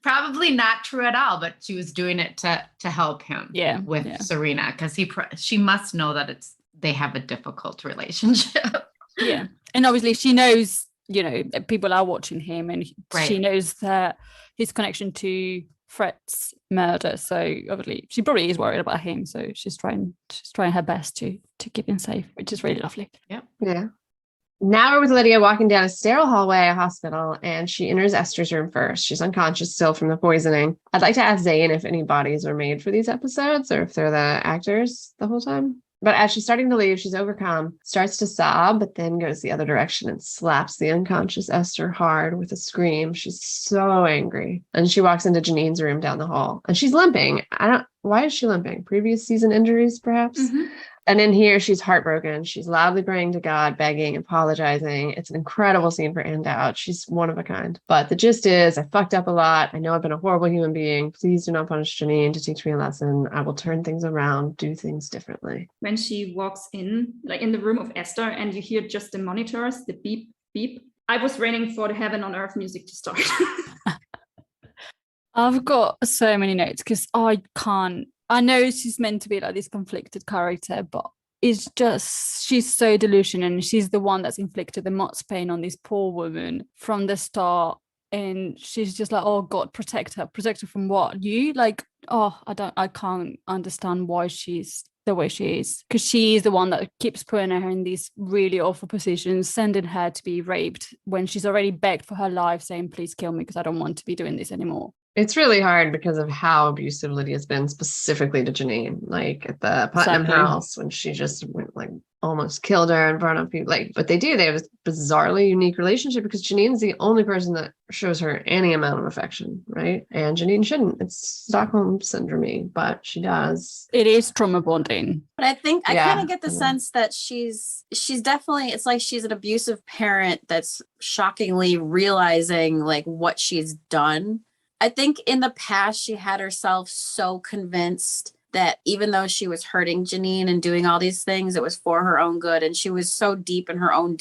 probably not true at all, but she was doing it to help him with Serena, because she must know that they have a difficult relationship. Yeah. And obviously she knows, you know, that people are watching him, and she knows that his connection to Fred's murder. So obviously she probably is worried about him. So she's trying her best to keep him safe, which is really lovely. Yep. Yeah. Now we're with Lydia walking down a sterile hallway at a hospital, and she enters Esther's room first. She's unconscious still from the poisoning. I'd like to ask Zayn if any bodies are made for these episodes or if they're the actors the whole time. But as she's starting to leave, she's overcome, starts to sob, but then goes the other direction and slaps the unconscious Esther hard with a scream. She's so angry. And she walks into Janine's room down the hall. And she's limping. Why is she limping? Previous season injuries, perhaps? Mm-hmm. And in here, she's heartbroken. She's loudly praying to God, begging, apologizing. It's an incredible scene for Anne Dowd. She's one of a kind. But the gist is, I fucked up a lot. I know I've been a horrible human being. Please do not punish Janine to teach me a lesson. I will turn things around, do things differently. When she walks in, like in the room of Esther, and you hear just the monitors, the beep, beep, I was waiting for the Heaven on Earth music to start. I've got so many notes because I know she's meant to be like this conflicted character, but it's just, she's so delusional, and she's the one that's inflicted the most pain on this poor woman from the start. And she's just like, oh God, protect her from what? You like, I can't understand why she's the way she is, because she is the one that keeps putting her in these really awful positions, sending her to be raped when she's already begged for her life, saying, please kill me because I don't want to be doing this anymore. It's really hard because of how abusive Lydia's been, specifically to Janine, like at the Putnam house when she just went like almost killed her in front of people. Like, but they have this bizarrely unique relationship because Janine's the only person that shows her any amount of affection, right? And Janine shouldn't. It's Stockholm syndrome, but she does. It is trauma bonding. But I think I kind of get the sense that she's definitely, it's like she's an abusive parent that's shockingly realizing like what she's done. I think in the past, she had herself so convinced that even though she was hurting Janine and doing all these things, it was for her own good. And she was so deep in her own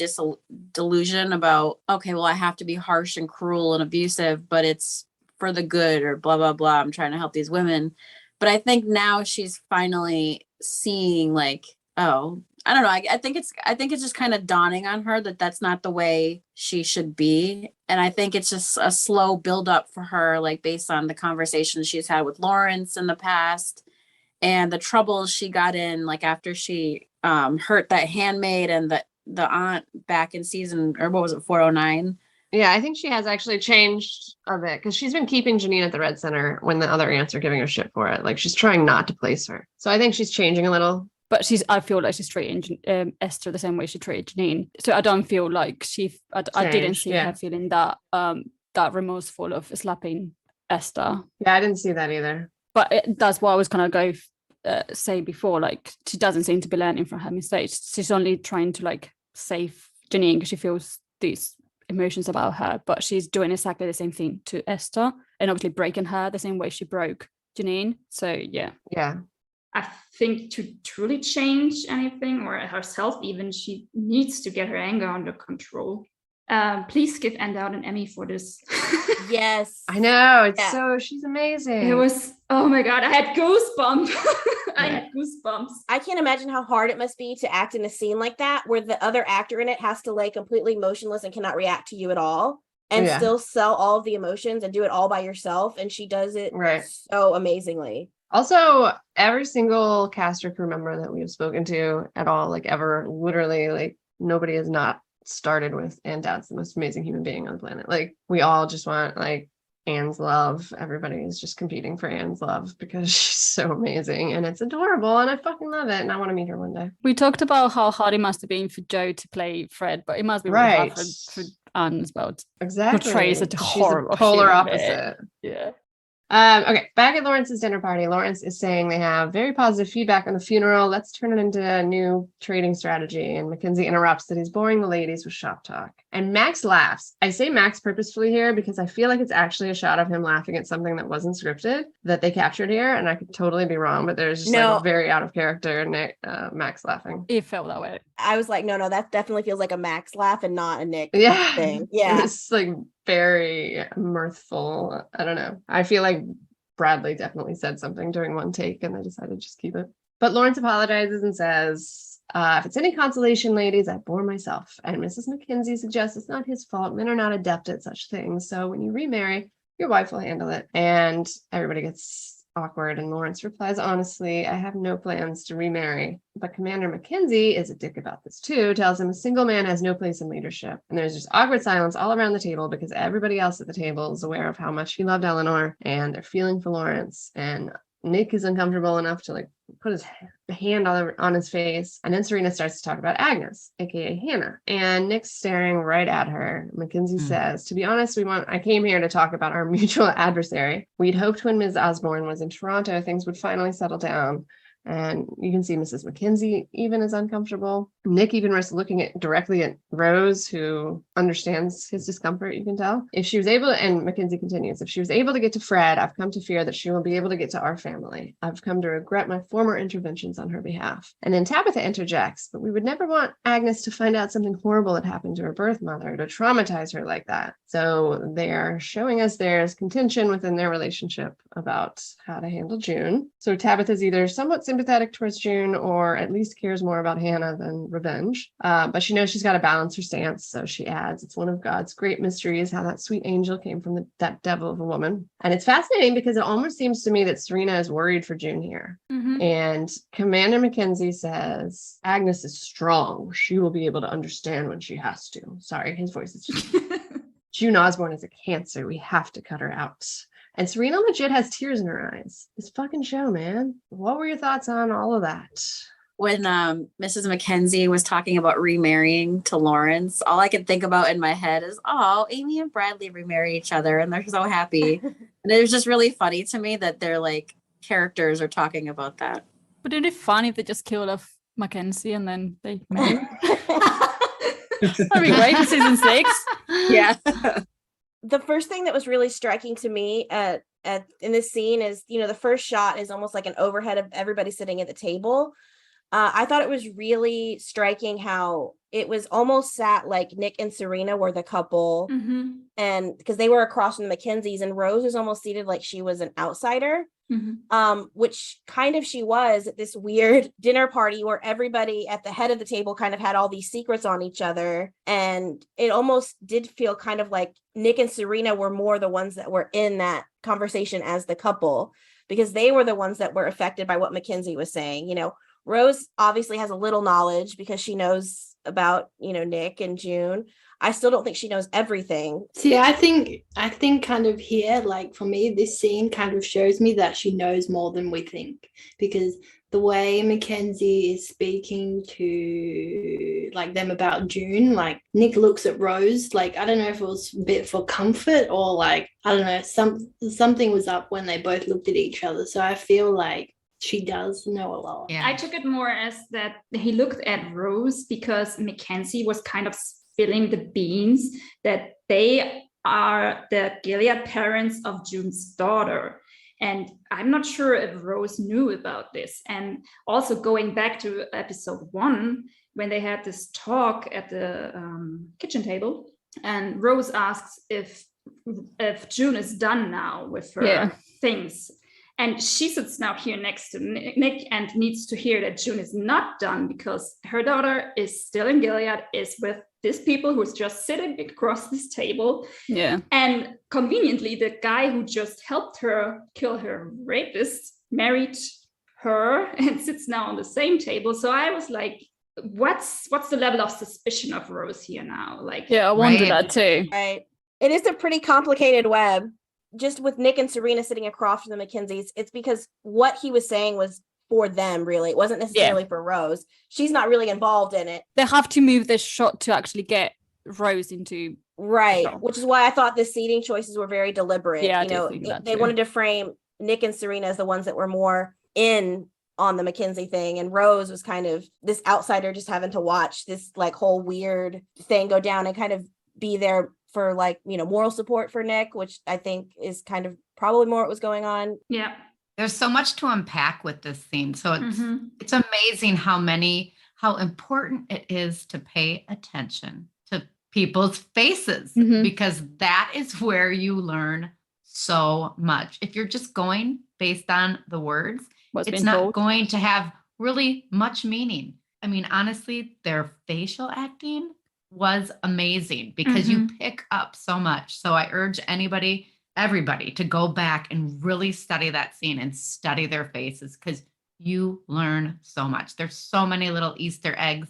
delusion about, okay, well, I have to be harsh and cruel and abusive, but it's for the good or blah, blah, blah. I'm trying to help these women. But I think now she's finally seeing like, oh, I don't know. I think it's just kind of dawning on her that that's not the way she should be. And I think it's just a slow build up for her, like based on the conversations she's had with Lawrence in the past and the troubles she got in, like after she hurt that handmaid and the aunt back in season, or what was it, 409? Yeah, I think she has actually changed a bit because she's been keeping Janine at the Red Center when the other aunts are giving her shit for it. Like she's trying not to place her. So I think she's changing a little. But I feel like she's treating Esther the same way she treated Janine. So I don't feel like I didn't see her feeling that remorseful of slapping Esther. Yeah, I didn't see that either. But that's what I was going to say before. Like she doesn't seem to be learning from her mistakes. She's only trying to like save Janine because she feels these emotions about her. But she's doing exactly the same thing to Esther and obviously breaking her the same way she broke Janine. So yeah. I think to truly change anything, or herself even, she needs to get her anger under control. Please give Anne Dowd an Emmy for this. Yes. I know. She's amazing. It was, oh my God, I had goosebumps. I had goosebumps. I can't imagine how hard it must be to act in a scene like that where the other actor in it has to lay completely motionless and cannot react to you at all and still sell all of the emotions and do it all by yourself. And she does it so amazingly. Also, every single cast or crew member that we have spoken to at all, like ever, literally, like nobody has not started with Anne Dowd's the most amazing human being on the planet. Like we all just want like Anne's love. Everybody is just competing for Anne's love because she's so amazing and it's adorable and I fucking love it and I want to meet her one day. We talked about how hard it must have been for Joe to play Fred, but it must be really hard for Anne as well. Exactly. Portray such a horrible polar opposite. Yeah. Okay, back at Lawrence's dinner party, Lawrence is saying they have very positive feedback on the funeral. Let's turn it into a new trading strategy. And Mackenzie interrupts that he's boring the ladies with shop talk. And Max laughs. I say Max purposefully here because I feel like it's actually a shot of him laughing at something that wasn't scripted that they captured here. And I could totally be wrong, but there's just like a very out of character Max laughing. It felt that way. I was like, no, that definitely feels like a Max laugh and not a Nick thing. Yeah. It's like very mirthful. I don't know. I feel like Bradley definitely said something during one take and they decided to just keep it. But Lawrence apologizes and says, if it's any consolation, ladies, I bore myself. And Mrs. Mackenzie suggests it's not his fault. Men are not adept at such things. So when you remarry, your wife will handle it. And everybody gets awkward, and Lawrence replies, honestly, I have no plans to remarry. But Commander Mackenzie is a dick about this too, tells him a single man has no place in leadership. And there's just awkward silence all around the table because everybody else at the table is aware of how much he loved Eleanor, and they're feeling for Lawrence. And Nick is uncomfortable enough to like put his hand on his face. And then Serena starts to talk about Agnes, aka Hannah. And Nick's staring right at her. Mackenzie says, to be honest, I came here to talk about our mutual adversary. We'd hoped when Ms. Osborne was in Toronto, things would finally settle down. And you can see Mrs. Mackenzie even is uncomfortable. Nick even risks looking directly at Rose, who understands his discomfort, you can tell. If she was able to, and Mackenzie continues, if she was able to get to Fred, I've come to fear that she will be able to get to our family. I've come to regret my former interventions on her behalf. And then Tabitha interjects, but we would never want Agnes to find out something horrible had happened to her birth mother, to traumatize her like that. So they are showing us there's contention within their relationship about how to handle June. So Tabitha's either somewhat sympathetic towards June or at least cares more about Hannah than revenge. But she knows she's got to balance her stance. So she adds, it's one of God's great mysteries how that sweet angel came from that devil of a woman. And it's fascinating because it almost seems to me that Serena is worried for June here. And Commander Mackenzie says, Agnes is strong. She will be able to understand when she has to. Sorry, his voice is just... June Osborne is a cancer. We have to cut her out. And Serena legit has tears in her eyes. This fucking show, man. What were your thoughts on all of that? When Mrs. Mackenzie was talking about remarrying to Lawrence, all I could think about in my head is, oh, Amy and Bradley remarry each other and they're so happy. And it was just really funny to me that they're like characters are talking about that. But isn't it funny if they just killed off Mackenzie and then they married? That'd be great for season 6. Yeah. The first thing that was really striking to me in this scene is, the first shot is almost like an overhead of everybody sitting at the table. I thought it was really striking how it was almost sat like Nick and Serena were the couple, and because they were across from the Mackenzies, and Rose was almost seated like she was an outsider, which kind of she was at this weird dinner party where everybody at the head of the table kind of had all these secrets on each other. And it almost did feel kind of like Nick and Serena were more the ones that were in that conversation as the couple, because they were the ones that were affected by what Mackenzie was saying. Rose obviously has a little knowledge because she knows about, Nick and June. I still don't think she knows everything. See, I think kind of here, like for me, this scene kind of shows me that she knows more than we think, because the way Mackenzie is speaking to like them about June, like Nick looks at Rose, like I don't know if it was a bit for comfort or like, I don't know, something was up when they both looked at each other. So I feel like she does know a lot. Yeah. I took it more as that he looked at Rose because Mackenzie was kind of spilling the beans that they are the Gilead parents of June's daughter. And I'm not sure if Rose knew about this. And also going back to episode 1, when they had this talk at the kitchen table, and Rose asks if June is done now with her things. And she sits now here next to Nick and needs to hear that June is not done because her daughter is still in Gilead, is with these people who's just sitting across this table. Yeah. And conveniently, the guy who just helped her kill her rapist married her and sits now on the same table. So I was like, what's the level of suspicion of Rose here now? Like, yeah, I wondered that too. Right. It is a pretty complicated web. Just with Nick and Serena sitting across from the Mackenzies, it's because what he was saying was for them, really. It wasn't necessarily for Rose. She's not really involved in it. They have to move this shot to actually get Rose into... Right, which is why I thought the seating choices were very deliberate. Yeah, they wanted to frame Nick and Serena as the ones that were more in on the Mackenzie thing, and Rose was kind of this outsider just having to watch this like whole weird thing go down and kind of be there for like, moral support for Nick, which I think is kind of probably more what was going on. Yeah. There's so much to unpack with this scene. So it's amazing how important it is to pay attention to people's faces, because that is where you learn so much. If you're just going based on the words, it's not going to have really much meaning. I mean, honestly, their facial acting was amazing because you pick up so much. So I urge anybody everybody to go back and really study that scene and study their faces, because you learn so much. There's so many little Easter eggs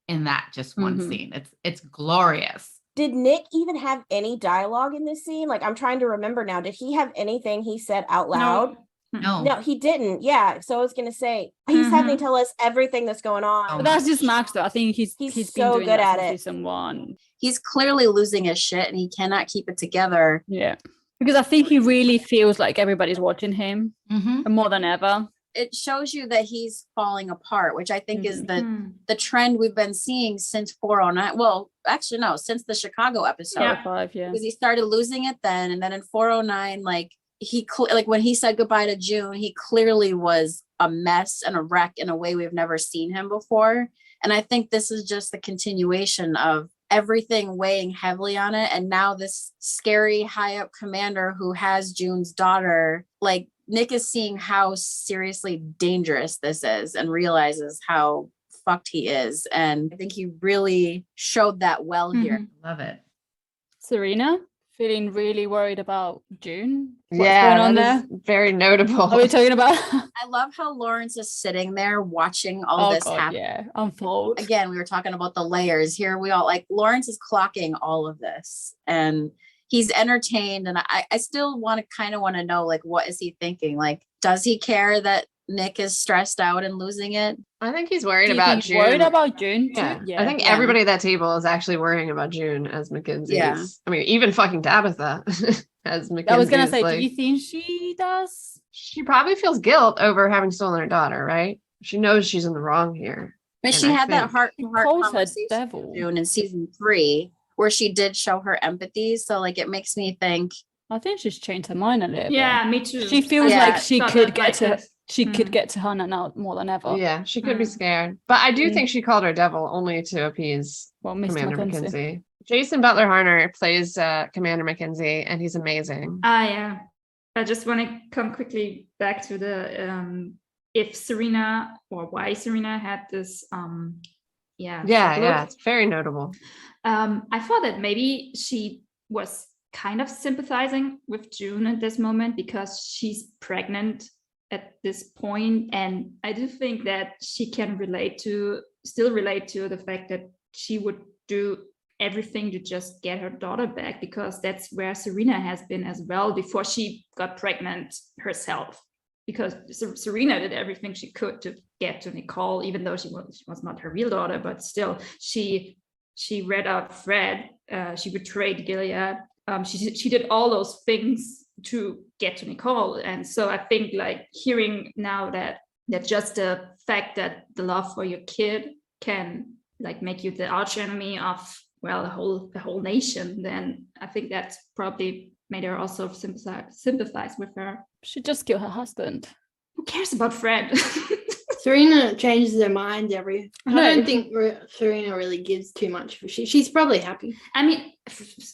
in that just one scene. It's glorious. Did Nick even have any dialogue in this scene? Like, I'm trying to remember now. Did he have anything he said out loud? No, he didn't. Yeah. So I was gonna say he's having to tell us everything that's going on. But that's just Max, though. I think he's been so doing good that at since it. season 1. He's clearly losing his shit and he cannot keep it together. Yeah. Because I think he really feels like everybody's watching him more than ever. It shows you that he's falling apart, which I think is the trend we've been seeing since 409. Well, actually, no, since the Chicago episode. Because he started losing it then. And then in 409, like when he said goodbye to June, he clearly was a mess and a wreck in a way we've never seen him before. And I think this is just the continuation of everything weighing heavily on it. And now this scary high up commander who has June's daughter, like Nick is seeing how seriously dangerous this is and realizes how fucked he is. And I think he really showed that well here. Love it. Serena, feeling really worried about June. What's going on there? Very notable. Are we talking about? I love how Lawrence is sitting there watching all this happen. Yeah, unfold. Again, we were talking about the layers here. We all like Lawrence is clocking all of this and he's entertained. And I still want to know, like, what is he thinking? Like, does he care that Nick is stressed out and losing it? I think he's worried about June. Worried about June too? Yeah. I think everybody at that table is actually worrying about June as Mackenzie. Yeah. I mean, even fucking Tabitha as Mackenzie. I was gonna say, like, do you think she does? She probably feels guilt over having stolen her daughter, right? She knows she's in the wrong here. But she had that heart-to-heart conversation devil. with June in season 3 where she did show her empathy. So like it makes me think. I think she's changed her mind a little bit. Yeah, me too. She feels like she could get to this. could get to Hannah now more than ever. Yeah, she could be scared. But I do think she called her devil only to appease Mr. Commander Mackenzie. Jason Butler Harner plays Commander Mackenzie, and he's amazing. Yeah. I just want to come quickly back to the if Serena or why Serena had this it's very notable. I thought that maybe she was kind of sympathizing with June at this moment because she's pregnant at this point, and I do think that she can still relate to the fact that she would do everything to just get her daughter back, because that's where Serena has been as well before she got pregnant herself, because Serena did everything she could to get to Nicole, even though she was not her real daughter, but still she read out Fred, she betrayed Gilead, she did all those things to get to Nicole. And so I think like hearing now that just the fact that the love for your kid can like make you the arch enemy of the whole nation, then I think that's probably made her also sympathize with her. She just killed her husband. Who cares about Fred? Serena changes her mind I don't think Serena really gives too much. She's probably happy. I mean,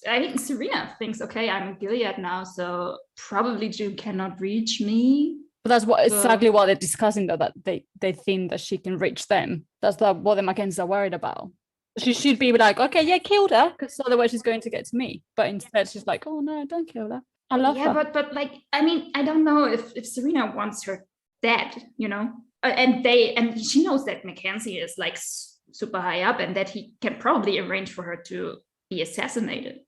I think Serena thinks, okay, I'm in Gilead now, so probably June cannot reach me. But that's exactly what they're discussing, though, that they think that she can reach them. That's what the Mackenzies are worried about. She should be like, okay, yeah, killed her, because otherwise she's going to get to me. But instead she's like, oh no, don't kill her. I love her. Yeah, but like, I mean, I don't know if Serena wants her dead, and she knows that Mackenzie is like super high up and that he can probably arrange for her to be assassinated,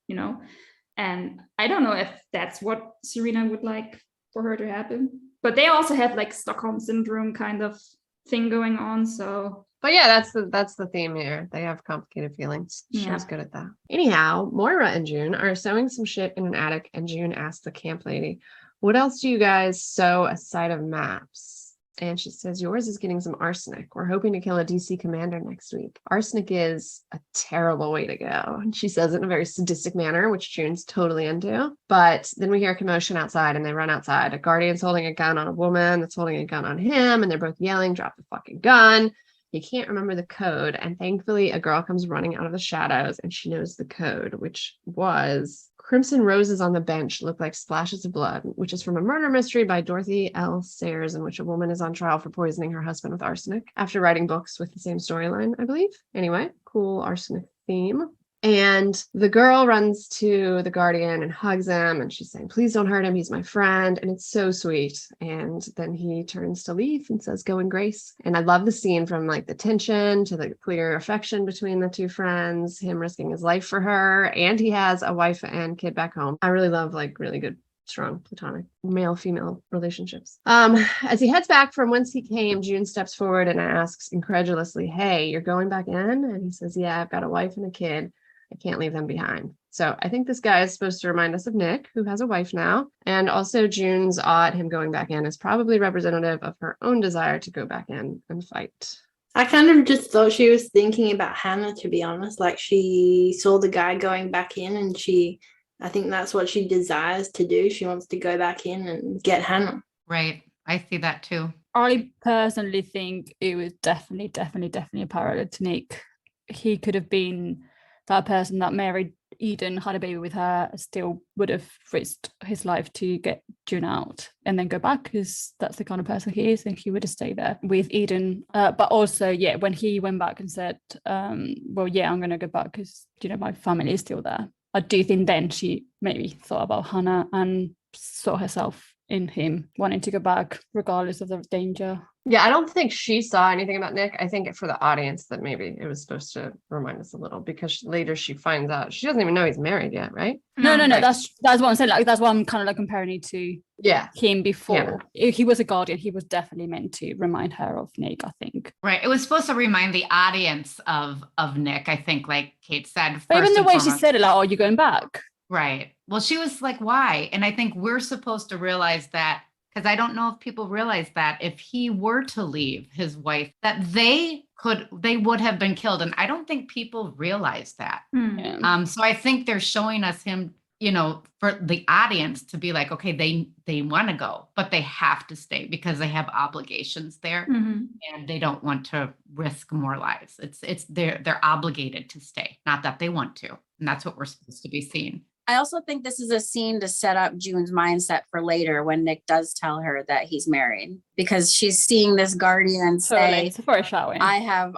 and I don't know if that's what Serena would like for her to happen. But they also have like Stockholm syndrome kind of thing going on, so. But yeah, that's the theme here. They have complicated feelings. Show's good at that. Anyhow, Moira and June are sewing some shit in an attic, and June asks the camp lady, what else do you guys sew aside of maps? And she says, yours is getting some arsenic. We're hoping to kill a DC commander next week. Arsenic is a terrible way to go. And she says it in a very sadistic manner, which June's totally into. But then we hear a commotion outside, and they run outside. A guardian's holding a gun on a woman that's holding a gun on him, and they're both yelling, drop the fucking gun. You can't remember the code. And thankfully, a girl comes running out of the shadows, and she knows the code, which was crimson roses on the bench look like splashes of blood, which is from a murder mystery by Dorothy L. Sayers, in which a woman is on trial for poisoning her husband with arsenic after writing books with the same storyline, I believe. Anyway, cool arsenic theme. And the girl runs to the guardian and hugs him. And she's saying, please don't hurt him. He's my friend. And it's so sweet. And then he turns to leave and says, go in grace. And I love the scene from like the tension to the clear affection between the two friends, him risking his life for her. And he has a wife and kid back home. I really love like really good, strong platonic male-female relationships. As he heads back from whence he came, June steps forward and asks incredulously, hey, you're going back in? And he says, yeah, I've got a wife and a kid. I can't leave them behind. So I think this guy is supposed to remind us of Nick, who has a wife now. And also June's awe at him going back in is probably representative of her own desire to go back in and fight. I kind of just thought she was thinking about Hannah, to be honest. Like she saw the guy going back in and I think that's what she desires to do. She wants to go back in and get Hannah. Right. I see that too. I personally think it was definitely a parallel to Nick. He could have been that person that married Eden, had a baby with her, still would have risked his life to get June out and then go back, because that's the kind of person he is, and he would have stayed there with Eden. But also, yeah, when he went back and said, well, yeah, I'm going to go back because, my family is still there. I do think then she maybe thought about Hannah and saw herself in him wanting to go back regardless of the danger. Yeah, I don't think she saw anything about Nick. I think for the audience that maybe it was supposed to remind us a little, because later she finds out she doesn't even know he's married yet, right? No. Right. That's what I'm saying. Like that's why I'm kind of like comparing it to him before. If he was a guardian, he was definitely meant to remind her of Nick, I think. Right. It was supposed to remind the audience of Nick, I think, like Kate said. But even the way she said it, like, "Oh, you're going back." Right. Well, she was like, why? And I think we're supposed to realize that, because I don't know if people realize that if he were to leave his wife, that they would have been killed. And I don't think people realize that. So I think they're showing us him, for the audience to be like, okay, they want to go, but they have to stay because they have obligations there and they don't want to risk more lives. They're obligated to stay, not that they want to. And that's what we're supposed to be seeing. I also think this is a scene to set up June's mindset for later when Nick does tell her that he's married, because she's seeing this guardian say, it's foreshadowing. I have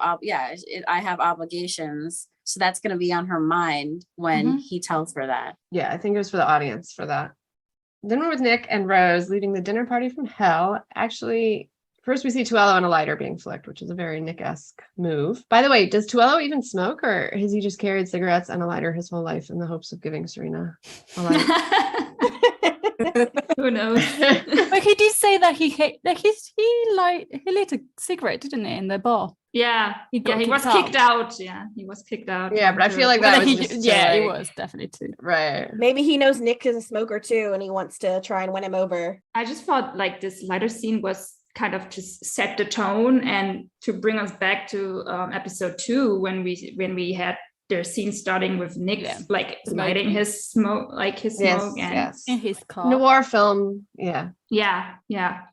obligations. So that's going to be on her mind when he tells her that. Yeah, I think it was for the audience for that. Then we're with Nick and Rose leaving the dinner party from hell. Actually, first we see Tuello and a lighter being flicked, which is a very Nick-esque move. By the way, does Tuello even smoke, or has he just carried cigarettes and a lighter his whole life in the hopes of giving Serena a lighter? Who knows? But he did say that he lit a cigarette, didn't he, in the bar? Yeah, he was kicked out. Yeah, he was kicked out. Yeah, but I feel like that was just he was definitely too. Right. Maybe he knows Nick is a smoker too, and he wants to try and win him over. I just thought like this lighter scene was kind of to set the tone and to bring us back to episode 2 when we had their scene starting with Nick like lighting his smoke, smoke and yes. in his car. Noir film, yeah.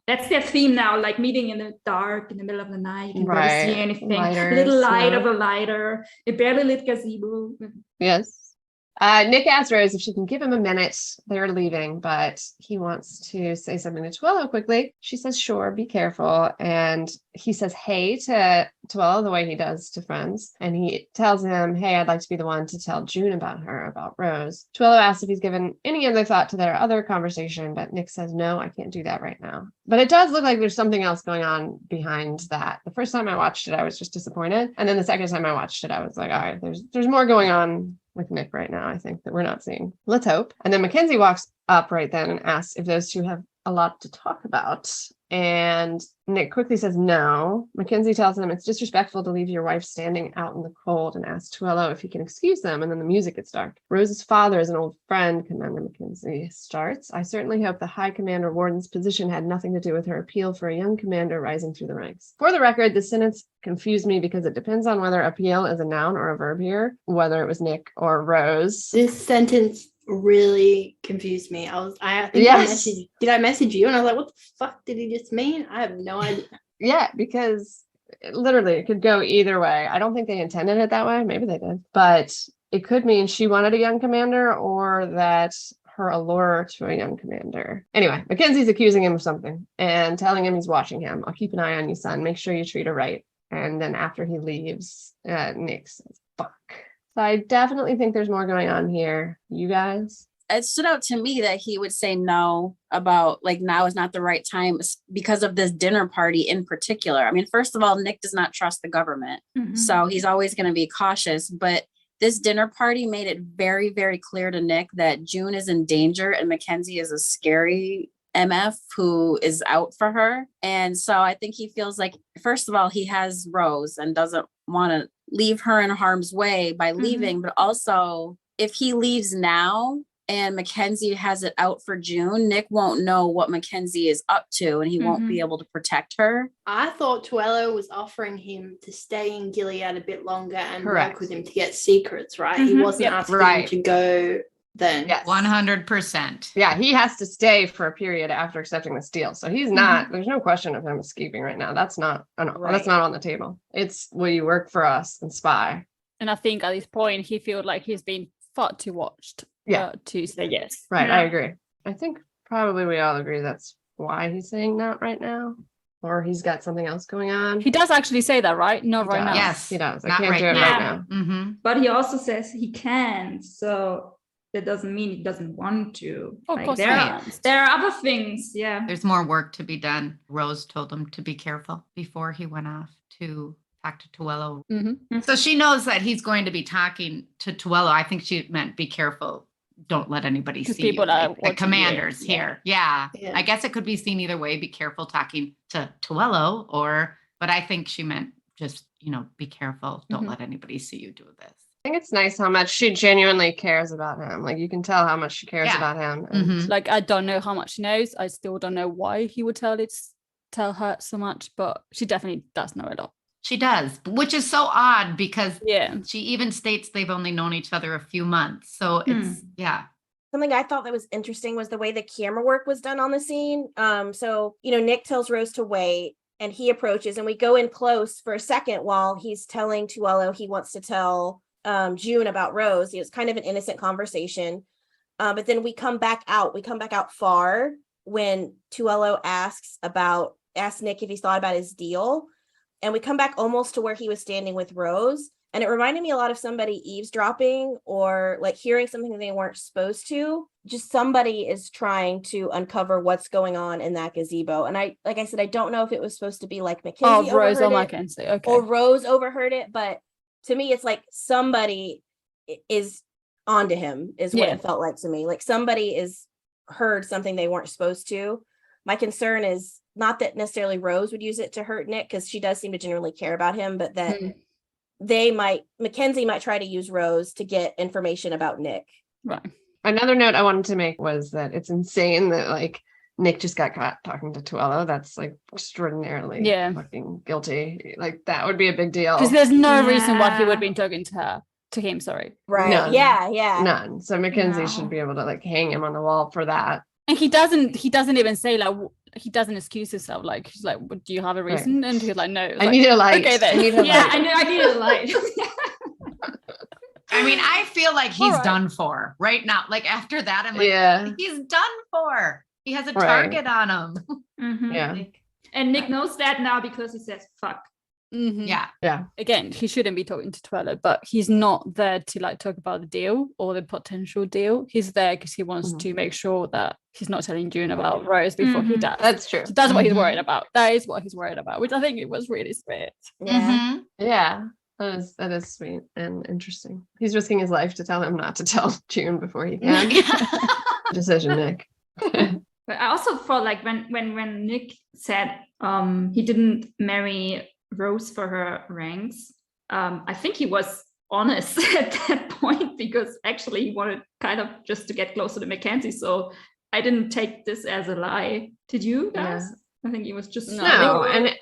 That's their theme now, like meeting in the dark in the middle of the night. You can barely see anything. Little light of a lighter, a barely lit gazebo. Yes. Nick asks Rose if she can give him a minute. They're leaving, but he wants to say something to Tuello quickly. She says, sure, be careful. And he says, hey, to Tuello the way he does to friends. And he tells him, hey, I'd like to be the one to tell June about Rose. Tuello asks if he's given any other thought to their other conversation, but Nick says, no, I can't do that right now. But it does look like there's something else going on behind that. The first time I watched it, I was just disappointed. And then the second time I watched it, I was like, all right, there's more going on with Nick right now, I think, that we're not seeing. Let's hope. And then Mackenzie walks up right then and asks if those two have a lot to talk about. And Nick quickly says no. Mackenzie tells him it's disrespectful to leave your wife standing out in the cold, and asks Tuello if he can excuse them. And then the music gets dark. Rose's father is an old friend, Commander Mackenzie starts. I certainly hope the High Commander Warden's position had nothing to do with her appeal for a young commander rising through the ranks. For the record, this sentence confused me because it depends on whether appeal is a noun or a verb here, whether it was Nick or Rose. This sentence really confused me. I messaged you and I was like, what the fuck did he just mean? I have no idea. Yeah, because literally it could go either way. I don't think they intended it that way. Maybe they did, but it could mean she wanted a young commander, or that her allure to a young commander. Anyway, Mackenzie's accusing him of something and telling him he's watching him. I'll keep an eye on you, son. Make sure you treat her right. And then after he leaves, Nick says, fuck. So I definitely think there's more going on here. You guys? It stood out to me that he would say no about like now is not the right time because of this dinner party in particular. I mean, first of all, Nick does not trust the government. So he's always going to be cautious. But this dinner party made it very, very clear to Nick that June is in danger and Mackenzie is a scary MF who is out for her. And so I think he feels like, first of all, he has Rose and doesn't want to leave her in harm's way by leaving. But also, if he leaves now, and Mackenzie has it out for June, Nick won't know what Mackenzie is up to and he won't be able to protect her. I thought Tuello was offering him to stay in Gilead a bit longer and Correct. work with him to get secrets, right? He wasn't asking him to go then. Yes. 100%. Yeah, he has to stay for a period after accepting this deal. So he's not, there's no question of him escaping right now. That's not that's not on the table. It's, will you work for us and spy? And I think at this point, he feels like he's been far too watched to say yes. Right, I agree. I think probably we all agree that's why he's saying not right now. Or he's got something else going on. He does actually say that, right? Not right now. Yes, he does. I not can't right do it now. right now. But he also says he can. So that doesn't mean he doesn't want to. Of course there are other things. Yeah. There's more work to be done. Rose told him to be careful before he went off to talk to Tuello. So she knows that he's going to be talking to Tuello. I think she meant be careful. Don't let anybody see people you. are Like the watching commanders you. here. Yeah. Yeah. I guess it could be seen either way. Be careful talking to Tuello but I think she meant just, be careful. Don't let anybody see you do this. I think it's nice how much she genuinely cares about him. Like you can tell how much she cares about him. And Like, I don't know how much she knows. I still don't know why he would tell her so much, but she definitely does know a lot. She does, which is so odd because Yeah. she even states they've only known each other a few months. So it's, Something I thought that was interesting was the way the camera work was done on the scene. So, Nick tells Rose to wait and he approaches and we go in close for a second while he's telling Tuello he wants to tell June about Rose. It's kind of an innocent conversation. But then we come back out. We come back out far when Tuello asks Nick if he's thought about his deal. And we come back almost to where he was standing with Rose. And it reminded me a lot of somebody eavesdropping or like hearing something they weren't supposed to. Just somebody is trying to uncover what's going on in that gazebo. And I don't know if it was supposed to be like Mackenzie Rose or overheard it, Mackenzie. Okay. or Rose overheard it. But to me, it's like somebody is onto him is what it felt like to me. Like somebody is heard something they weren't supposed to. My concern is not that necessarily Rose would use it to hurt Nick, because she does seem to genuinely care about him, but that Mackenzie might try to use Rose to get information about Nick. Right. another note I wanted to make was that it's insane that like Nick just got caught talking to Tuello. That's like extraordinarily fucking guilty. Like that would be a big deal. Because there's no reason why he would have been talking to him, sorry. Right. None. Yeah. None. So Mackenzie should be able to like hang him on the wall for that. And he doesn't even say like, he doesn't excuse himself. Like, he's like, do you have a reason? Right. And he's like, no. I need a light. Okay, then. I need a light. I need a light. I mean, I feel like he's done for right now. Like after that, I'm like, he's done for. He has a target on him. Mm-hmm. Yeah. And Nick knows that now because he says, fuck. Mm-hmm. Yeah. Again, he shouldn't be talking to Tuello, but he's not there to like talk about the deal or the potential deal. He's there because he wants to make sure that he's not telling June about Rose before he does. That's true. So that's what he's worried about. That is what he's worried about, which I think it was really sweet. Yeah. Yeah. That is sweet and interesting. He's risking his life to tell him not to tell June before he can. Decision, Nick. But I also felt like when Nick said he didn't marry Rose for her ranks, I think he was honest at that point, because actually he wanted kind of just to get closer to Mackenzie. So I didn't take this as a lie. Did you guys? Yeah. I think he was just no. And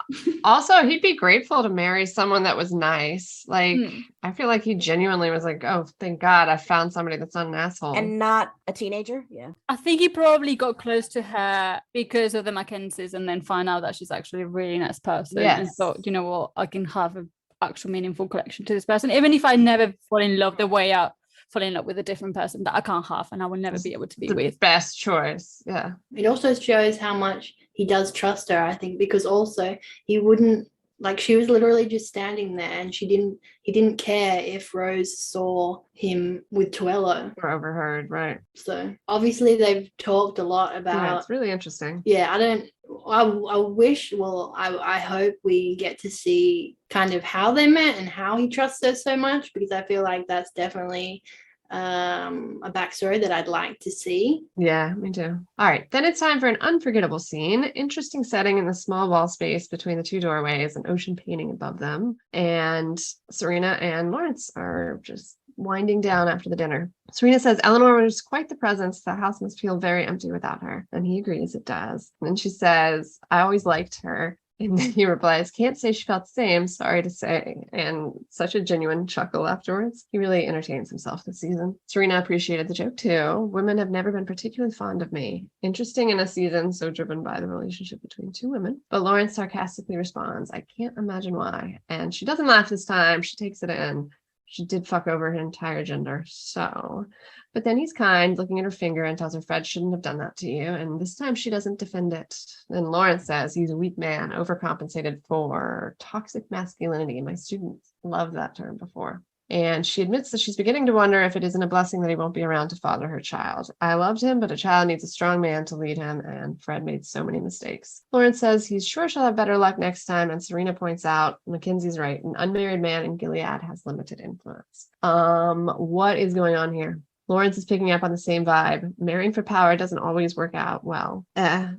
also he'd be grateful to marry someone that was nice. Like I feel like he genuinely was like, oh, thank God I found somebody that's not an asshole. And not a teenager. Yeah. I think he probably got close to her because of the Mackenzies and then find out that she's actually a really nice person. And thought, you know what, I can have an actual meaningful connection to this person. Even if I never fall in love the way I fall in love with a different person that I can't have and I will never be able to be with. Best choice. Yeah. It also shows how much he does trust her, I think, because also he wouldn't Like she was literally just standing there, and he didn't care if Rose saw him with Tuello or overheard, right? So obviously they've talked a lot about. Yeah, it's really interesting. Yeah, I wish. Well, I hope we get to see kind of how they met and how he trusts her so much, because I feel like that's definitely a backstory that I'd like to see. Yeah, me too. All right, then it's time for an unforgettable scene. Interesting setting in the small wall space between the two doorways, an ocean painting above them, and Serena and Lawrence are just winding down after the dinner. Serena says Eleanor was quite the presence. The house must feel very empty without her, and he agrees it does. And then she says, I always liked her. And he replies, can't say she felt the same, sorry to say. And such a genuine chuckle afterwards. He really entertains himself this season. Serena appreciated the joke too. Women have never been particularly fond of me. Interesting in a season so driven by the relationship between two women. But Lawrence sarcastically responds, I can't imagine why. And she doesn't laugh this time. She takes it in. She did fuck over her entire gender. So, but then he's kind, looking at her finger, and tells her Fred shouldn't have done that to you. And this time she doesn't defend it. Then Lawrence says he's a weak man, overcompensated for toxic masculinity. My students love that term before. And she admits that she's beginning to wonder if it isn't a blessing that he won't be around to father her child. I loved him, but a child needs a strong man to lead him, and Fred made so many mistakes. Lawrence says he's sure she'll have better luck next time, and Serena points out Mackenzie's right. An unmarried man in Gilead has limited influence. What is going on here? Lawrence is picking up on the same vibe. Marrying for power doesn't always work out well.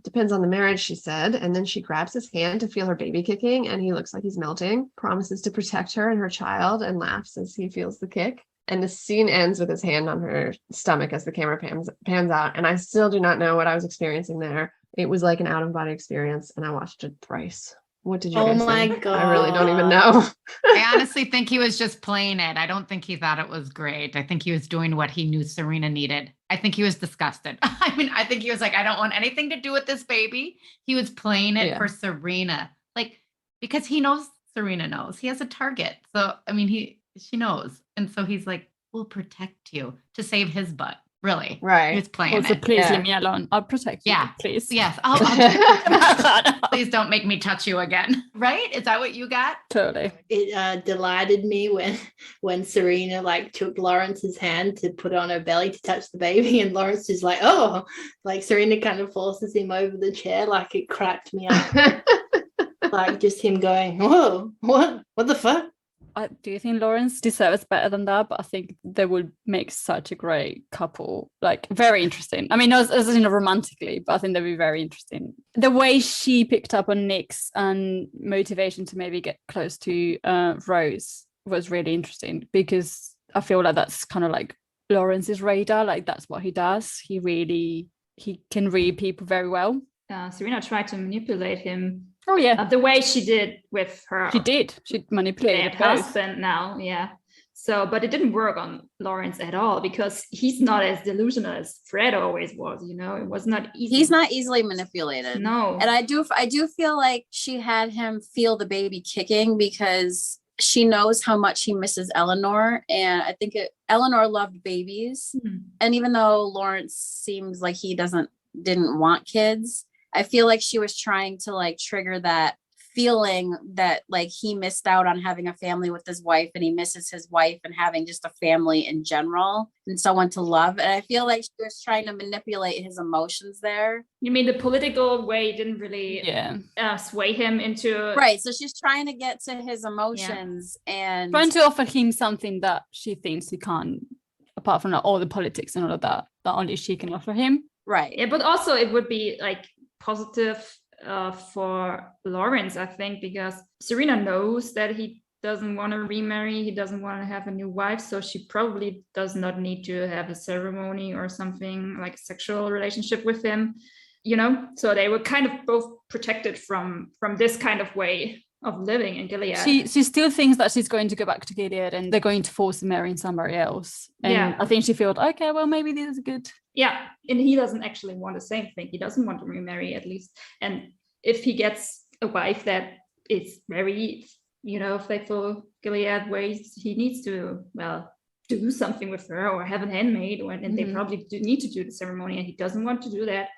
Depends on the marriage, she said. And then she grabs his hand to feel her baby kicking, and he looks like he's melting, promises to protect her and her child, and laughs as he feels the kick. And the scene ends with his hand on her stomach as the camera pans out. And I still do not know what I was experiencing there. It was like an out-of-body experience, and I watched it thrice. What did you guys think? God. I really don't even know. I honestly think he was just playing it. I don't think he thought it was great. I think he was doing what he knew Serena needed. I think he was disgusted. I think he was like, I don't want anything to do with this baby. He was playing it for Serena. Like, because he knows Serena knows. He has a target. So, she knows. And so he's like, we'll protect you to save his butt. Really? Right. He was playing Also, it. please leave me alone. I'll protect you. Yeah. Please. Yes. I'll please don't make me touch you again. Right? Is that what you got? Totally. It delighted me when Serena took Lawrence's hand to put on her belly to touch the baby, and Lawrence is like, oh, Serena kind of forces him over the chair. It cracked me up. Just him going, whoa, what the fuck? I do think Lawrence deserves better than that, but I think they would make such a great couple. Very interesting. Not as romantically, but I think they'd be very interesting. The way she picked up on Nick's motivation to maybe get close to Rose was really interesting, because I feel like that's kind of Lawrence's radar. That's what he does. He can read people very well. Serena tried to manipulate him. Oh yeah, the way she did with her. She did. She manipulated her husband now. Yeah. So, but it didn't work on Lawrence at all, because he's not as delusional as Fred always was. It was not easy. He's not easily manipulated. No. And I do feel like she had him feel the baby kicking, because she knows how much he misses Eleanor. And I think Eleanor loved babies. Mm-hmm. And even though Lawrence seems like he didn't want kids, I feel like she was trying to trigger that feeling that he missed out on having a family with his wife, and he misses his wife and having just a family in general and someone to love. And I feel like she was trying to manipulate his emotions there. You mean the political way didn't really sway him into... Right. So she's trying to get to his emotions and... trying to offer him something that she thinks he can't, apart from all the politics and all of that only she can offer him. Right. Yeah, but also it would be positive for Lawrence, I think, because Serena knows that he doesn't want to remarry, he doesn't want to have a new wife, so she probably does not need to have a ceremony or something like a sexual relationship with him, so they were kind of both protected from this kind of way of living in Gilead. She still thinks that she's going to go back to Gilead and they're going to force her marrying somebody else. And I think she feels, okay, well, maybe this is good. Yeah, and he doesn't actually want the same thing. He doesn't want to remarry, at least. And if he gets a wife that is very, faithful Gilead ways, he needs to, do something with her or have a handmaid, and they probably do need to do the ceremony, and he doesn't want to do that.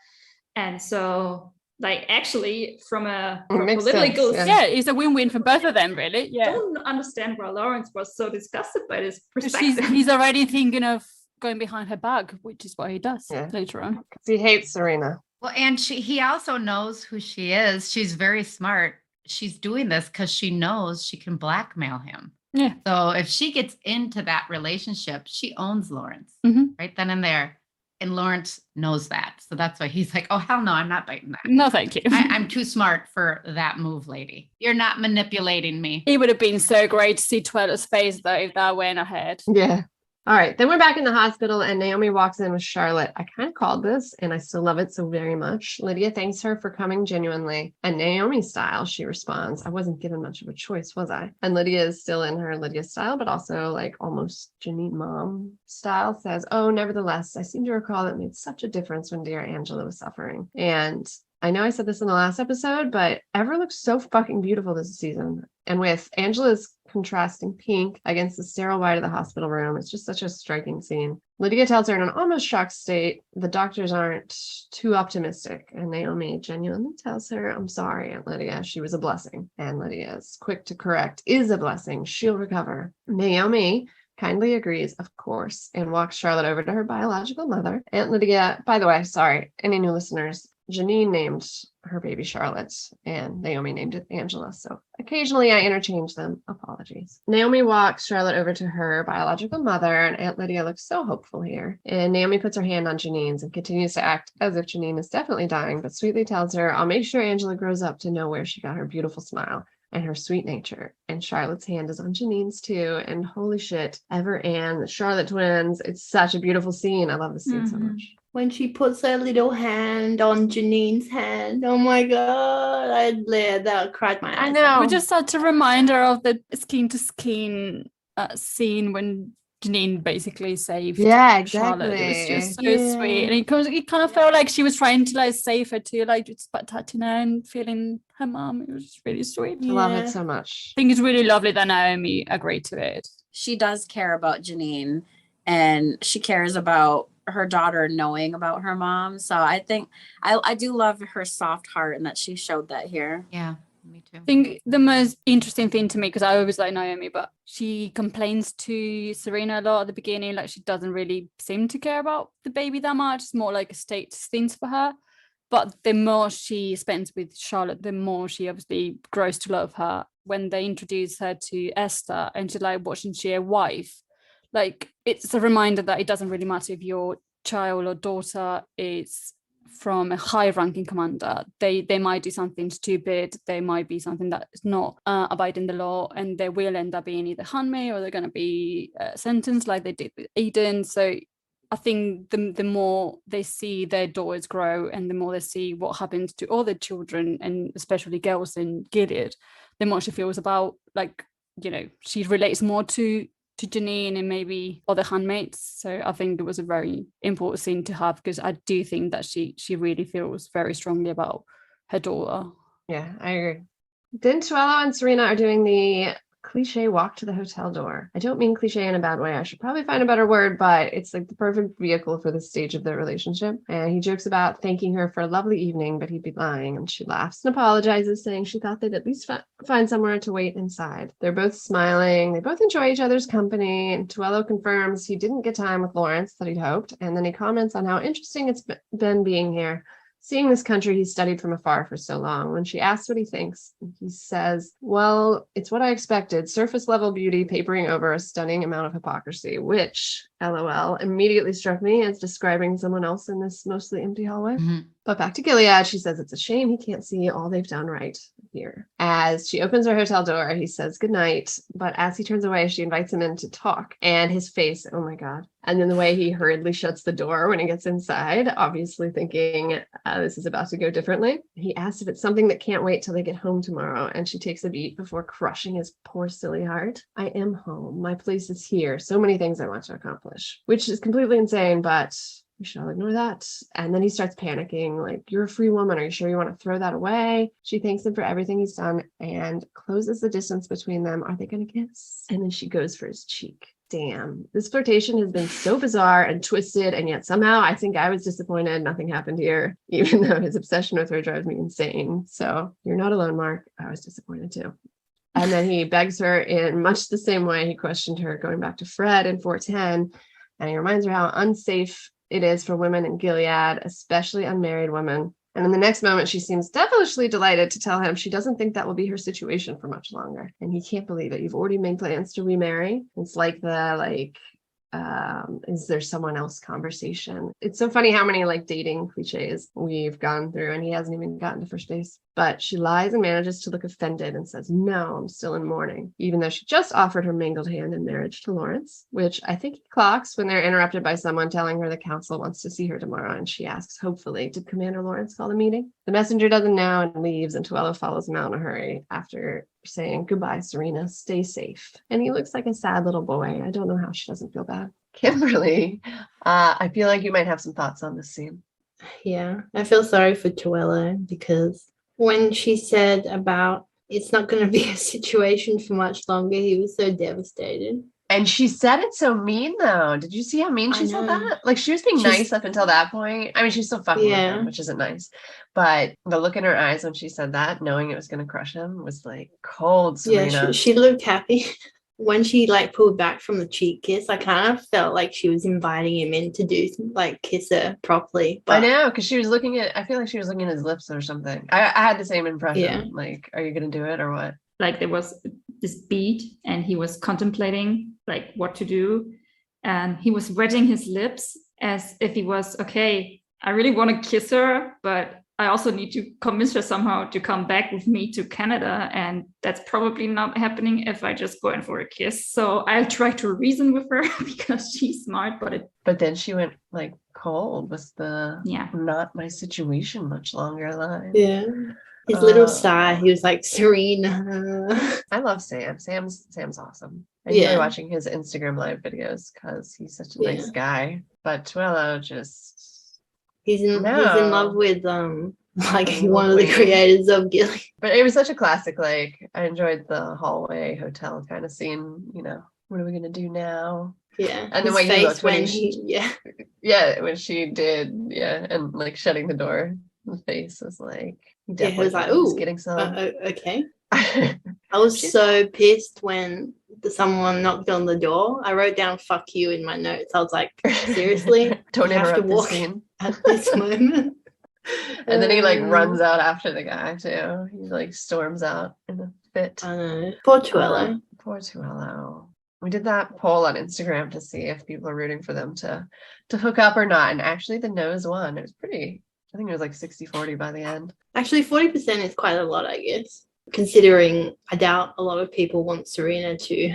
And so like actually from a makes political sense, Yeah, it's a win-win for both of them, really. Yeah. don't understand why Lawrence was so disgusted by this He's perspective. already thinking of going behind her back, which is what he does later on. He hates Serena. Well, and he also knows who she is. She's very smart. She's doing this because she knows she can blackmail him. Yeah. So if she gets into that relationship, she owns Lawrence right then and there. And Lawrence knows that. So that's why he's like, oh, hell no, I'm not biting that. No, thank you. I'm too smart for that move, lady. You're not manipulating me. It would have been so great to see Twilla's face, though, if that went ahead. Yeah. All right. Then we're back in the hospital and Naomi walks in with Charlotte. I kind of called this and I still love it so very much. Lydia thanks her for coming genuinely. And Naomi style, she responds, I wasn't given much of a choice, was I? And Lydia is still in her Lydia style, but also like almost Janine mom style, says, oh, nevertheless, I seem to recall it made such a difference when dear Angela was suffering. And I know I said this in the last episode, but Ever looks so fucking beautiful this season. And with Angela's contrasting pink against the sterile white of the hospital room, it's just such a striking scene. Lydia tells her in an almost shocked state the doctors aren't too optimistic. And Naomi genuinely tells her, I'm sorry, Aunt Lydia, she was a blessing. And Lydia is quick to correct, is a blessing. She'll recover. Naomi kindly agrees, of course, and walks Charlotte over to her biological mother. Aunt Lydia, by the way, sorry, any new listeners, Janine named her baby Charlotte and Naomi named it Angela. So occasionally I interchange them. Apologies. Naomi walks Charlotte over to her biological mother and Aunt Lydia looks so hopeful here. And Naomi puts her hand on Janine's and continues to act as if Janine is definitely dying, but sweetly tells her, I'll make sure Angela grows up to know where she got her beautiful smile and her sweet nature. And Charlotte's hand is on Janine's too. And holy shit, Ever and the Charlotte twins. It's such a beautiful scene. I love this scene so much. When she puts her little hand on Janine's hand, oh my god, that cried my eyes. I know. We're just such a reminder of the skin to skin scene when Janine basically saved Charlotte. It was just so sweet. And it kind of felt like she was trying to like save her too, like just by touching her and feeling her mom. It was just really sweet. I love it so much. I think it's really lovely that Naomi agreed to it. She does care about Janine and she cares about her daughter knowing about her mom. So I think I do love her soft heart and that she showed that here. Yeah, me too. I think the most interesting thing to me, because I always like Naomi, but she complains to Serena a lot at the beginning, like she doesn't really seem to care about the baby that much. It's more like a status thing for her. But the more she spends with Charlotte, the more she obviously grows to love her. When they introduce her to Esther and she's like, wasn't she a wife? Like, it's a reminder that it doesn't really matter if your child or daughter is from a high-ranking commander. They might do something stupid. They might be something that is not abiding the law, and they will end up being either handmaid or they're going to be sentenced like they did with Aiden. So I think the more they see their daughters grow and the more they see what happens to all their children, and especially girls in Gilead, the more she feels about, like, you know, she relates more to Janine and maybe other handmaids. So I think it was a very important scene to have, because I do think that she really feels very strongly about her daughter. Yeah, I agree. Then Tuello and Serena are doing the cliche walk to the hotel door. I don't mean cliche in a bad way. I should probably find a better word, but it's like the perfect vehicle for this stage of their relationship. And he jokes about thanking her for a lovely evening, but he'd be lying. And she laughs and apologizes, saying she thought they'd at least find somewhere to wait inside. They're both smiling. They both enjoy each other's company. And Tuello confirms he didn't get time with Lawrence that he'd hoped. And then he comments on how interesting it's been being here, seeing this country he studied from afar for so long. When she asks what he thinks, he says, well, it's what I expected. Surface level beauty papering over a stunning amount of hypocrisy, which, LOL, immediately struck me as describing someone else in this mostly empty hallway. Mm-hmm. But back to Gilead, she says it's a shame he can't see all they've done right here. As she opens her hotel door, he says goodnight, but as he turns away, she invites him in to talk. And his face, oh my God. And then the way he hurriedly shuts the door when he gets inside, obviously thinking this is about to go differently. He asks if it's something that can't wait till they get home tomorrow, and she takes a beat before crushing his poor silly heart. I am home. My place is here. So many things I want to accomplish, which is completely insane, but we shall ignore that. And then he starts panicking, like, you're a free woman. Are you sure you want to throw that away? She thanks him for everything he's done and closes the distance between them. Are they going to kiss? And then she goes for his cheek. damn, this flirtation has been so bizarre and twisted, and yet somehow I think I was disappointed nothing happened here, even though his obsession with her drives me insane. So you're not alone, Mark. I was disappointed too. And then he begs her in much the same way he questioned her going back to Fred in 410. And he reminds her how unsafe it is for women in Gilead, especially unmarried women. And in the next moment, she seems devilishly delighted to tell him she doesn't think that will be her situation for much longer. And he can't believe it. You've already made plans to remarry. It's like is there someone else conversation. It's so funny how many like dating cliches we've gone through, and he hasn't even gotten to first base. But she lies and manages to look offended and says, no, I'm still in mourning, even though she just offered her mangled hand in marriage to Lawrence, which I think he clocks when they're interrupted by someone telling her the council wants to see her tomorrow. And she asks, hopefully, did Commander Lawrence call the meeting? The messenger doesn't know and leaves, and Tuello follows him out in a hurry after saying, goodbye, Serena, stay safe. And he looks like a sad little boy. I don't know how she doesn't feel bad. Kimberly, I feel like you might have some thoughts on this scene. Yeah, I feel sorry for Tuello because when she said about it's not going to be a situation for much longer, he was so devastated. And she said it so mean, though. Did you see how mean she said that? Like, she was being nice up until that point. I mean, she's still fucking with him, which isn't nice. But the look in her eyes when she said that, knowing it was going to crush him, was like cold, Serena. Yeah, she looked happy. When she like pulled back from the cheek kiss, I kind of felt like she was inviting him in to do like kiss her properly. But I know, because she was looking at, I feel like she was looking at his lips or something. I had the same impression. Yeah. Like, are you going to do it or what? Like there was this beat and he was contemplating like what to do. And he was wetting his lips as if he was, okay, I really want to kiss her, but I also need to convince her somehow to come back with me to Canada. And that's probably not happening if I just go in for a kiss. So I'll try to reason with her because she's smart, but then she went like cold with the not my situation much longer line. Yeah. His little sigh, he was like, Serena. I love Sam. Sam's awesome. I enjoy watching his Instagram live videos because he's such a nice guy. But Tuello just... He's in love with like one of the creators of Gilead. But it was such a classic, like I enjoyed the hallway hotel kind of scene, you know, what are we gonna do now? Yeah. And the way he looked when when she did, and like shutting the door, the face was like he was like, ooh, getting some. Okay. I was so pissed when someone knocked on the door. I wrote down "fuck you" in my notes. I was like, seriously, don't have to interrupt walk this scene at this moment. And then he like runs out after the guy too. He like storms out in a fit. I know. Poor Tuello. Poor Tuello. We did that poll on Instagram to see if people are rooting for them to hook up or not. And actually the no's won. It was pretty, I think it was like 60-40 by the end. Actually 40% is quite a lot, I guess. Considering I doubt a lot of people want Serena to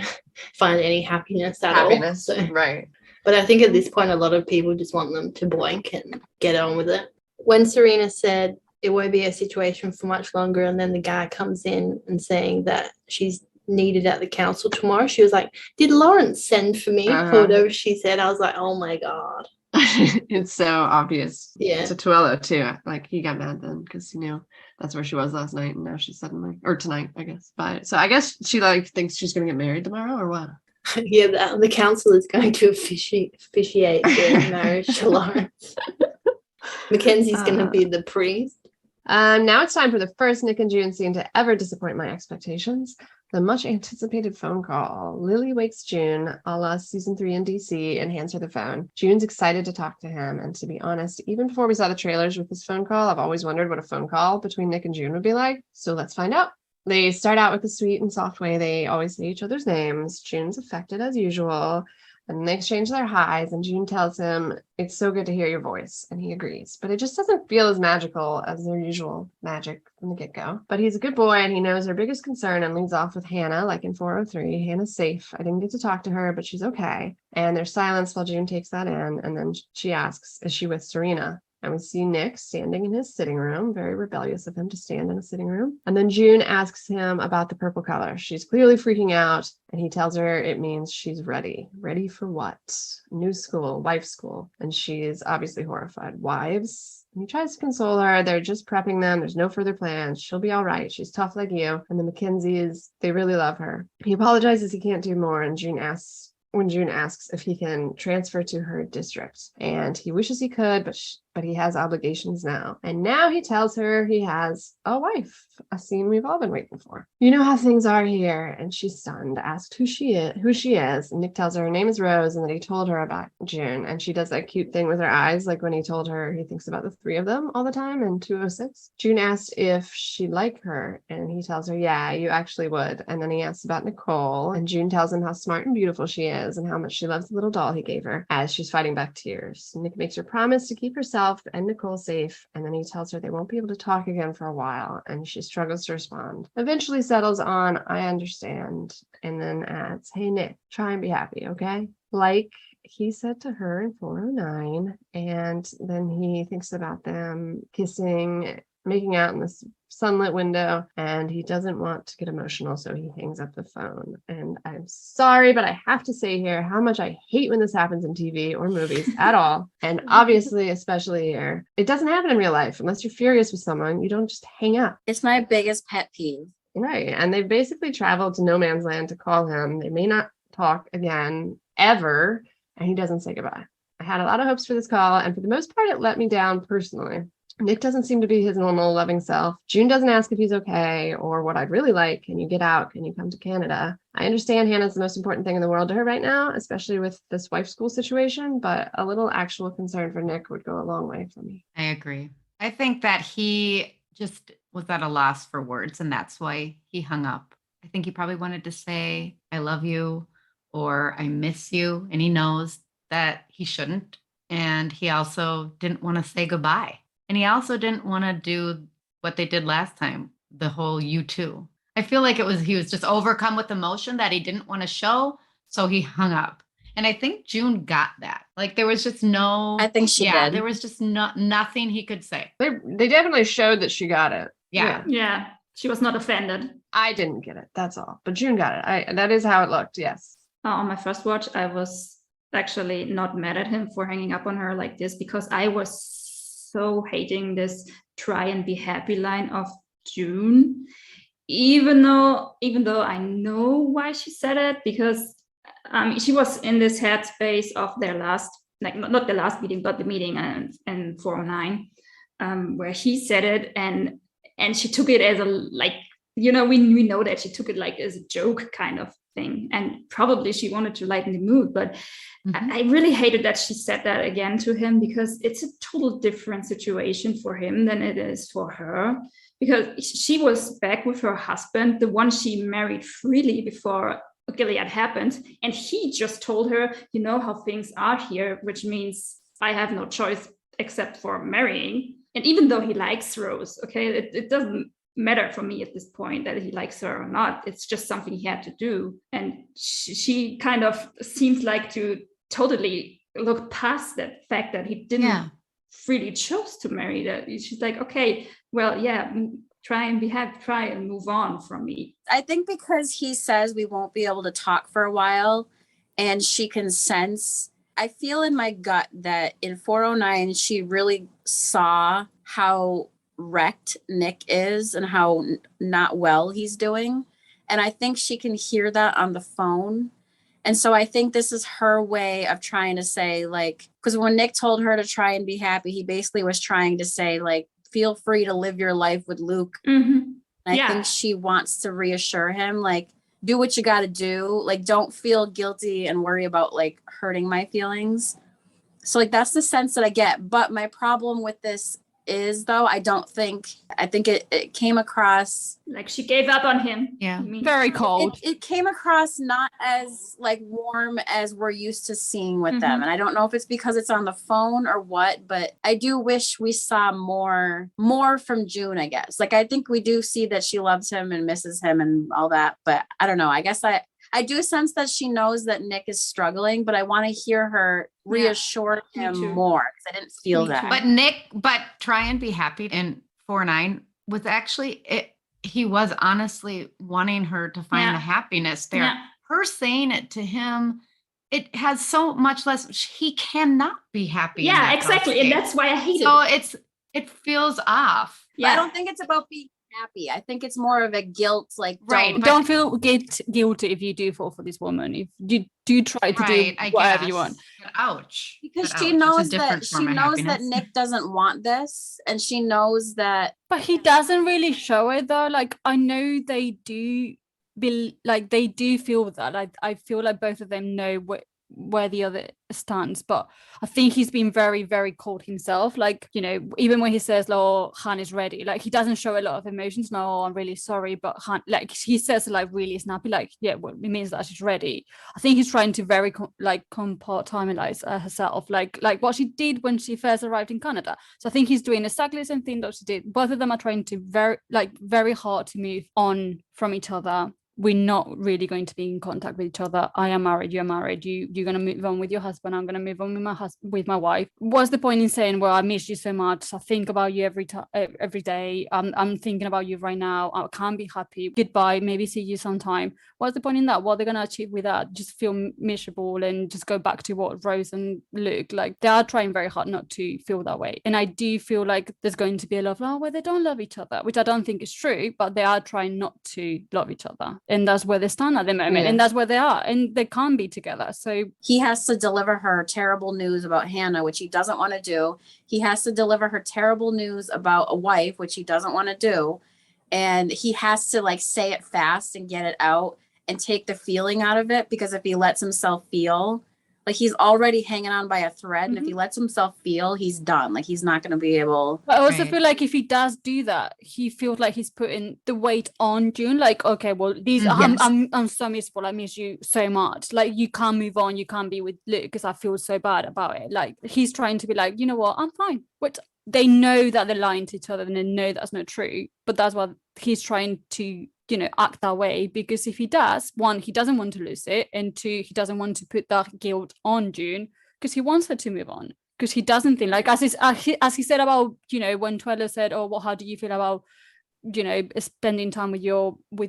find any happiness at all. So. Right. But I think at this point, a lot of people just want them to boink and get on with it. When Serena said it won't be a situation for much longer, and then the guy comes in and saying that she's needed at the council tomorrow, she was like, did Lawrence send for me? Or whatever she said. I was like, oh my God. It's so obvious. Yeah. To Tuello too. Like he got mad then because he knew that's where she was last night, and now she's suddenly, or tonight, I guess. But so I guess she like thinks she's gonna get married tomorrow or what? Yeah, the council is going to officiate the marriage to Lawrence. Mackenzie's going to be the priest. Now it's time for the first Nick and June scene to ever disappoint my expectations. The much anticipated phone call. Lily wakes June, a la season 3 in DC, and hands her the phone. June's excited to talk to him. And to be honest, even before we saw the trailers with this phone call, I've always wondered what a phone call between Nick and June would be like. So let's find out. They start out with the sweet and soft way they always say each other's names. June's affected as usual. And they exchange their highs, and June tells him, it's so good to hear your voice, and he agrees. But it just doesn't feel as magical as their usual magic from the get-go. But he's a good boy, and he knows her biggest concern and leads off with Hannah, like in 403. Hannah's safe. I didn't get to talk to her, but she's okay. And there's silence while June takes that in, and then she asks, is she with Serena? And we see Nick standing in his sitting room, very rebellious of him to stand in a sitting room. And then June asks him about the purple color. She's clearly freaking out, and he tells her it means she's ready. Ready for what? New school, wife school. And she's obviously horrified. Wives? And he tries to console her. They're just prepping them. There's no further plans. She'll be all right. She's tough like you. And the Mackenzies, they really love her. He apologizes he can't do more, and June asks when June asks if he can transfer to her district. And he wishes he could, but he has obligations now. And now he tells her he has a wife, a scene we've all been waiting for. You know how things are here. And she's stunned, asked who she is. And Nick tells her name is Rose and that he told her about June. And she does that cute thing with her eyes, like when he told her he thinks about the three of them all the time in 206. June asked if she'd like her. And he tells her, yeah, you actually would. And then he asks about Nicole. And June tells him how smart and beautiful she is and how much she loves the little doll he gave her as she's fighting back tears. Nick makes her promise to keep herself and Nicole safe, and then he tells her they won't be able to talk again for a while, and she struggles to respond. Eventually settles on, I understand, and then adds, hey Nick, try and be happy, okay? Like he said to her in 409, and then he thinks about them kissing, making out in this sunlit window, and he doesn't want to get emotional, so he hangs up the phone. And I'm sorry, but I have to say here how much I hate when this happens in TV or movies at all. And obviously, especially here, it doesn't happen in real life. Unless you're furious with someone, you don't just hang up. It's my biggest pet peeve. Right. And they've basically traveled to no man's land to call him. They may not talk again ever, and he doesn't say goodbye. I had a lot of hopes for this call, and for the most part, it let me down personally. Nick doesn't seem to be his normal loving self. June doesn't ask if he's okay, or what I'd really like, can you get out? Can you come to Canada? I understand Hannah's the most important thing in the world to her right now, especially with this wife school situation, but a little actual concern for Nick would go a long way for me. I agree. I think that he just was at a loss for words, and that's why he hung up. I think he probably wanted to say, I love you, or I miss you, and he knows that he shouldn't. And he also didn't want to say goodbye. And he also didn't want to do what they did last time, the whole you too. I feel like he was just overcome with emotion that he didn't want to show. So he hung up. And I think June got that. Like there was just no. I think she did. There was just nothing he could say. They definitely showed that she got it. Yeah. She was not offended. I didn't get it. That's all. But June got it. That is how it looked. Yes. On my first watch, I was actually not mad at him for hanging up on her like this, because I was so hating this try and be happy line of June, even though I know why she said it, because she was in this headspace of their last, like not the last meeting, but the meeting in 409, where he said it, and she took it as a, like, you know, we know that she took it like as a joke kind of thing, and probably she wanted to lighten the mood, but I really hated that she said that again to him, because it's a total different situation for him than it is for her, because she was back with her husband, the one she married freely before Gilead happened, and he just told her, you know how things are here, which means I have no choice except for marrying. And even though he likes Rose, okay, it doesn't matter for me at this point that he likes her or not. It's just something he had to do. And she kind of seems like to totally look past that fact that he didn't freely chose to marry. That she's like, okay, well, yeah, try and be happy, try and move on from me. I think because he says we won't be able to talk for a while, and she can sense, I feel in my gut that in 409, she really saw how wrecked Nick is and how not well he's doing. And I think she can hear that on the phone. And so I think this is her way of trying to say, like, because when Nick told her to try and be happy, he basically was trying to say, like, feel free to live your life with Luke. I think she wants to reassure him, like, do what you got to do. Like, don't feel guilty and worry about, like, hurting my feelings. So, like, that's the sense that I get. But my problem with this is, though, I think it came across like she gave up on him. Very cold. It came across not as like warm as we're used to seeing with them, and I don't know if it's because it's on the phone or what, but I do wish we saw more from June, I guess. Like, I think we do see that she loves him and misses him and all that, but I don't know, I guess I do sense that she knows that Nick is struggling, but I want to hear her reassure him more, because I didn't feel that. But try and be happy in 409 was actually, he was honestly wanting her to find the happiness there. Her saying it to him, it has so much less, he cannot be happy. Yeah, exactly. And that's why I hate it. So it feels off. I don't think it's about being happy. I think it's more of a guilt, like Right. Don't feel guilty if you do fall for this woman. If you do try to do whatever you want. But ouch. Because But she ouch. knows It's a different that form of happiness. Nick doesn't want this, and she knows that. But he doesn't really show it though. Like I know they do they do feel that. I feel like both of them know where the other stands, but I think he's been very, very cold himself. Like, you know, even when he says, "Oh, Han is ready," like he doesn't show a lot of emotions. No, I'm really sorry, but Han, like he says, like really snappy, like, yeah, well, it means that she's ready. I think he's trying to very compartmentalize herself, like what she did when she first arrived in Canada. So I think he's doing exactly the same thing that she did. Both of them are trying to very hard to move on from each other. We're not really going to be in contact with each other. I am married, you're married, you're going to move on with your husband, I'm going to move on with my husband, with my wife. What's the point in saying, well, I miss you so much, I think about you every day, I'm thinking about you right now, I can't be happy, goodbye, maybe see you sometime. What's the point in that? What are they going to achieve with that? Just feel miserable and just go back to what Rose and Luke, like they are trying very hard not to feel that way. And I do feel like there's going to be a lot of, where they don't love each other, which I don't think is true, but they are trying not to love each other. And that's where they stand at the moment, and that's where they are, and they can't be together. So he has to deliver her terrible news about Hannah, which he doesn't want to do. He has to deliver her terrible news about a wife, which he doesn't want to do. And he has to like say it fast and get it out and take the feeling out of it, because if he lets himself feel, like he's already hanging on by a thread, and if he lets himself feel, he's done. Like he's not going to be able. But I also feel like if he does do that, he feels like he's putting the weight on June. Like, okay, well, I'm so miserable. I miss you so much. Like you can't move on. You can't be with Luke because I feel so bad about it. Like he's trying to be like, you know what, I'm fine. But they know that they're lying to each other, and they know that's not true. But that's why he's trying to, you know, act that way, because if he does, one, he doesn't want to lose it, and two, he doesn't want to put that guilt on June, because he wants her to move on, because he doesn't think, like as he said about, you know, when Twella said, oh, well, how do you feel about, you know, spending time with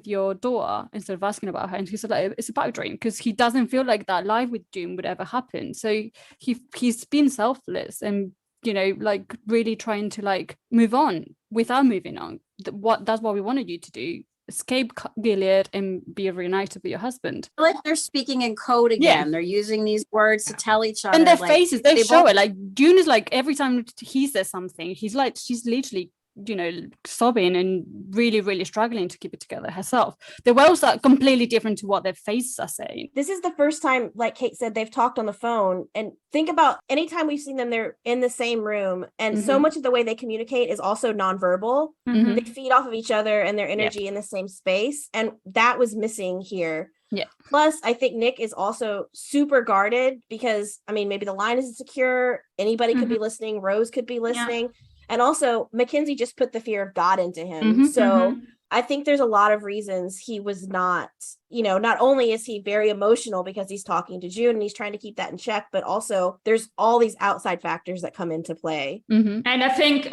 your daughter, instead of asking about her, and he said, like, it's a bad dream, because he doesn't feel like that life with June would ever happen. So he's been selfless and, you know, like really trying to like move on without moving on. That's what we wanted you to do. Escape Gilead and be reunited with your husband. Like they're speaking in code again. They're using these words to tell each other. And their like, faces, they show it. Like June is like, every time he says something, she's literally, you know, sobbing and really, really struggling to keep it together herself. The worlds are completely different to what their faces are saying. This is the first time, like Kate said, they've talked on the phone. And think about anytime we've seen them, they're in the same room. And so much of the way they communicate is also nonverbal. They feed off of each other and their energy in the same space. And that was missing here. Yeah. Plus, I think Nick is also super guarded because, I mean, maybe the line isn't secure. Anybody could be listening. Rose could be listening. Yeah. And also, Mackenzie just put the fear of God into him. So I think there's a lot of reasons he was not, you know, not only is he very emotional because he's talking to June and he's trying to keep that in check, but also there's all these outside factors that come into play. And I think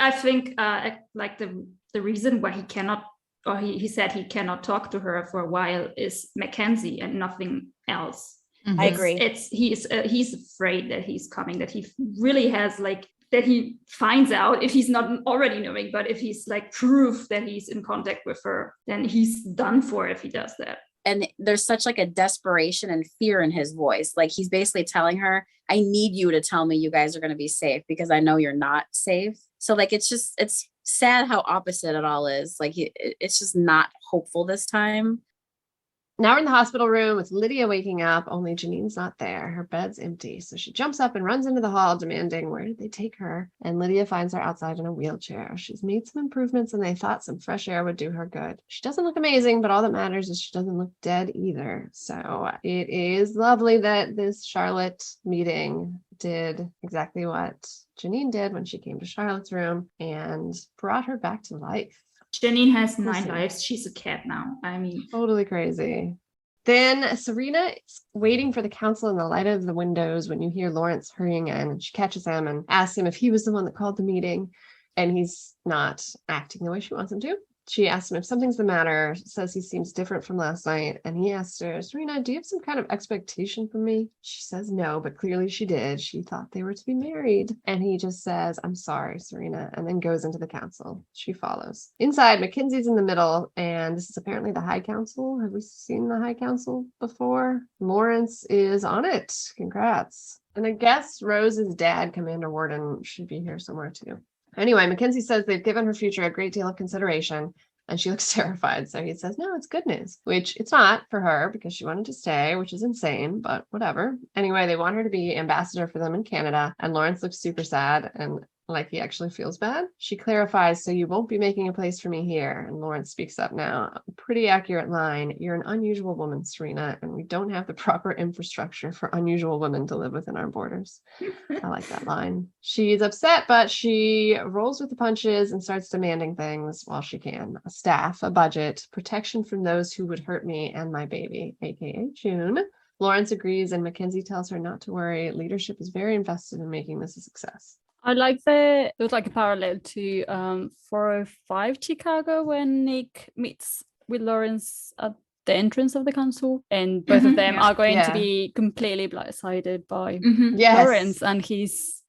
like the reason why he cannot, or he said he cannot talk to her for a while, is Mackenzie and nothing else. I agree. He's afraid that he's coming, that he really has like, that he finds out, if he's not already knowing, but if he's like proof that he's in contact with her, then he's done for if he does that. And there's such like a desperation and fear in his voice. Like he's basically telling her, I need you to tell me you guys are going to be safe, because I know you're not safe. So like, it's sad how opposite it all is. Like it's just not hopeful this time. Now we're in the hospital room with Lydia waking up, only Janine's not there. Her bed's empty. So she jumps up and runs into the hall demanding, where did they take her? And Lydia finds her outside in a wheelchair. She's made some improvements and they thought some fresh air would do her good. She doesn't look amazing, but all that matters is she doesn't look dead either. So it is lovely that this Charlotte meeting did exactly what Janine did when she came to Charlotte's room and brought her back to life. Janine has 9 lives. She's a cat now. I mean, totally crazy. Then Serena is waiting for the council in the light of the windows when you hear Lawrence hurrying in, and she catches him and asks him if he was the one that called the meeting, and he's not acting the way she wants him to. She asks him if something's the matter, says he seems different from last night. And he asks her, Serena, do you have some kind of expectation from me? She says no, but clearly she did. She thought they were to be married. And he just says, I'm sorry, Serena, and then goes into the council. She follows. Inside, Mackenzie's in the middle, and this is apparently the High Council. Have we seen the High Council before? Lawrence is on it. Congrats. And I guess Rose's dad, Commander Warden, should be here somewhere too. Anyway, Mackenzie says they've given her future a great deal of consideration, and she looks terrified. So he says, no, it's good news, which it's not for her because she wanted to stay, which is insane, but whatever. Anyway, they want her to be ambassador for them in Canada, and Lawrence looks super sad and like he actually feels bad. She clarifies, so you won't be making a place for me here. And Lawrence speaks up now. A pretty accurate line. You're an unusual woman, Serena, and we don't have the proper infrastructure for unusual women to live within our borders. I like that line. She's upset, but she rolls with the punches and starts demanding things while she can. A staff, a budget, protection from those who would hurt me and my baby, aka June. Lawrence agrees, and Mackenzie tells her not to worry. Leadership is very invested in making this a success. I like it was like a parallel to 405 Chicago when Nick meets with Lawrence at the entrance of the council, and both of them are going to be completely blindsided by Lawrence, and he's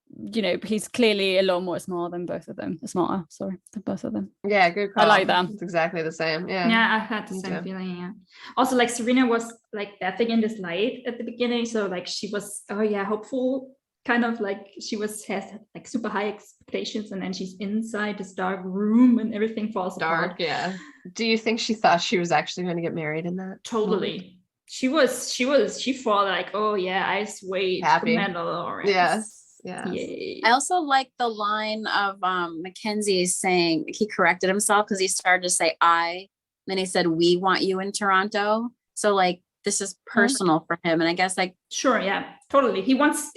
clearly a lot more smart than both of them. Than both of them. Yeah, good call. I like that. It's exactly the same. Yeah. Yeah, I had the same feeling. Yeah. Also, like Serena was like bathing in this light at the beginning, so like she was hopeful. Kind of like she has like super high expectations, and then she's inside this dark room and everything falls apart. Yeah. Do you think she thought she was actually going to get married in that? Totally. She thought like, oh yeah, I swayed Commander Lawrence. Yes. Yay. I also like the line of Mackenzie saying, he corrected himself because he started to say I, then he said, we want you in Toronto. So like, this is personal for him. And I guess like, sure. Yeah, totally. He wants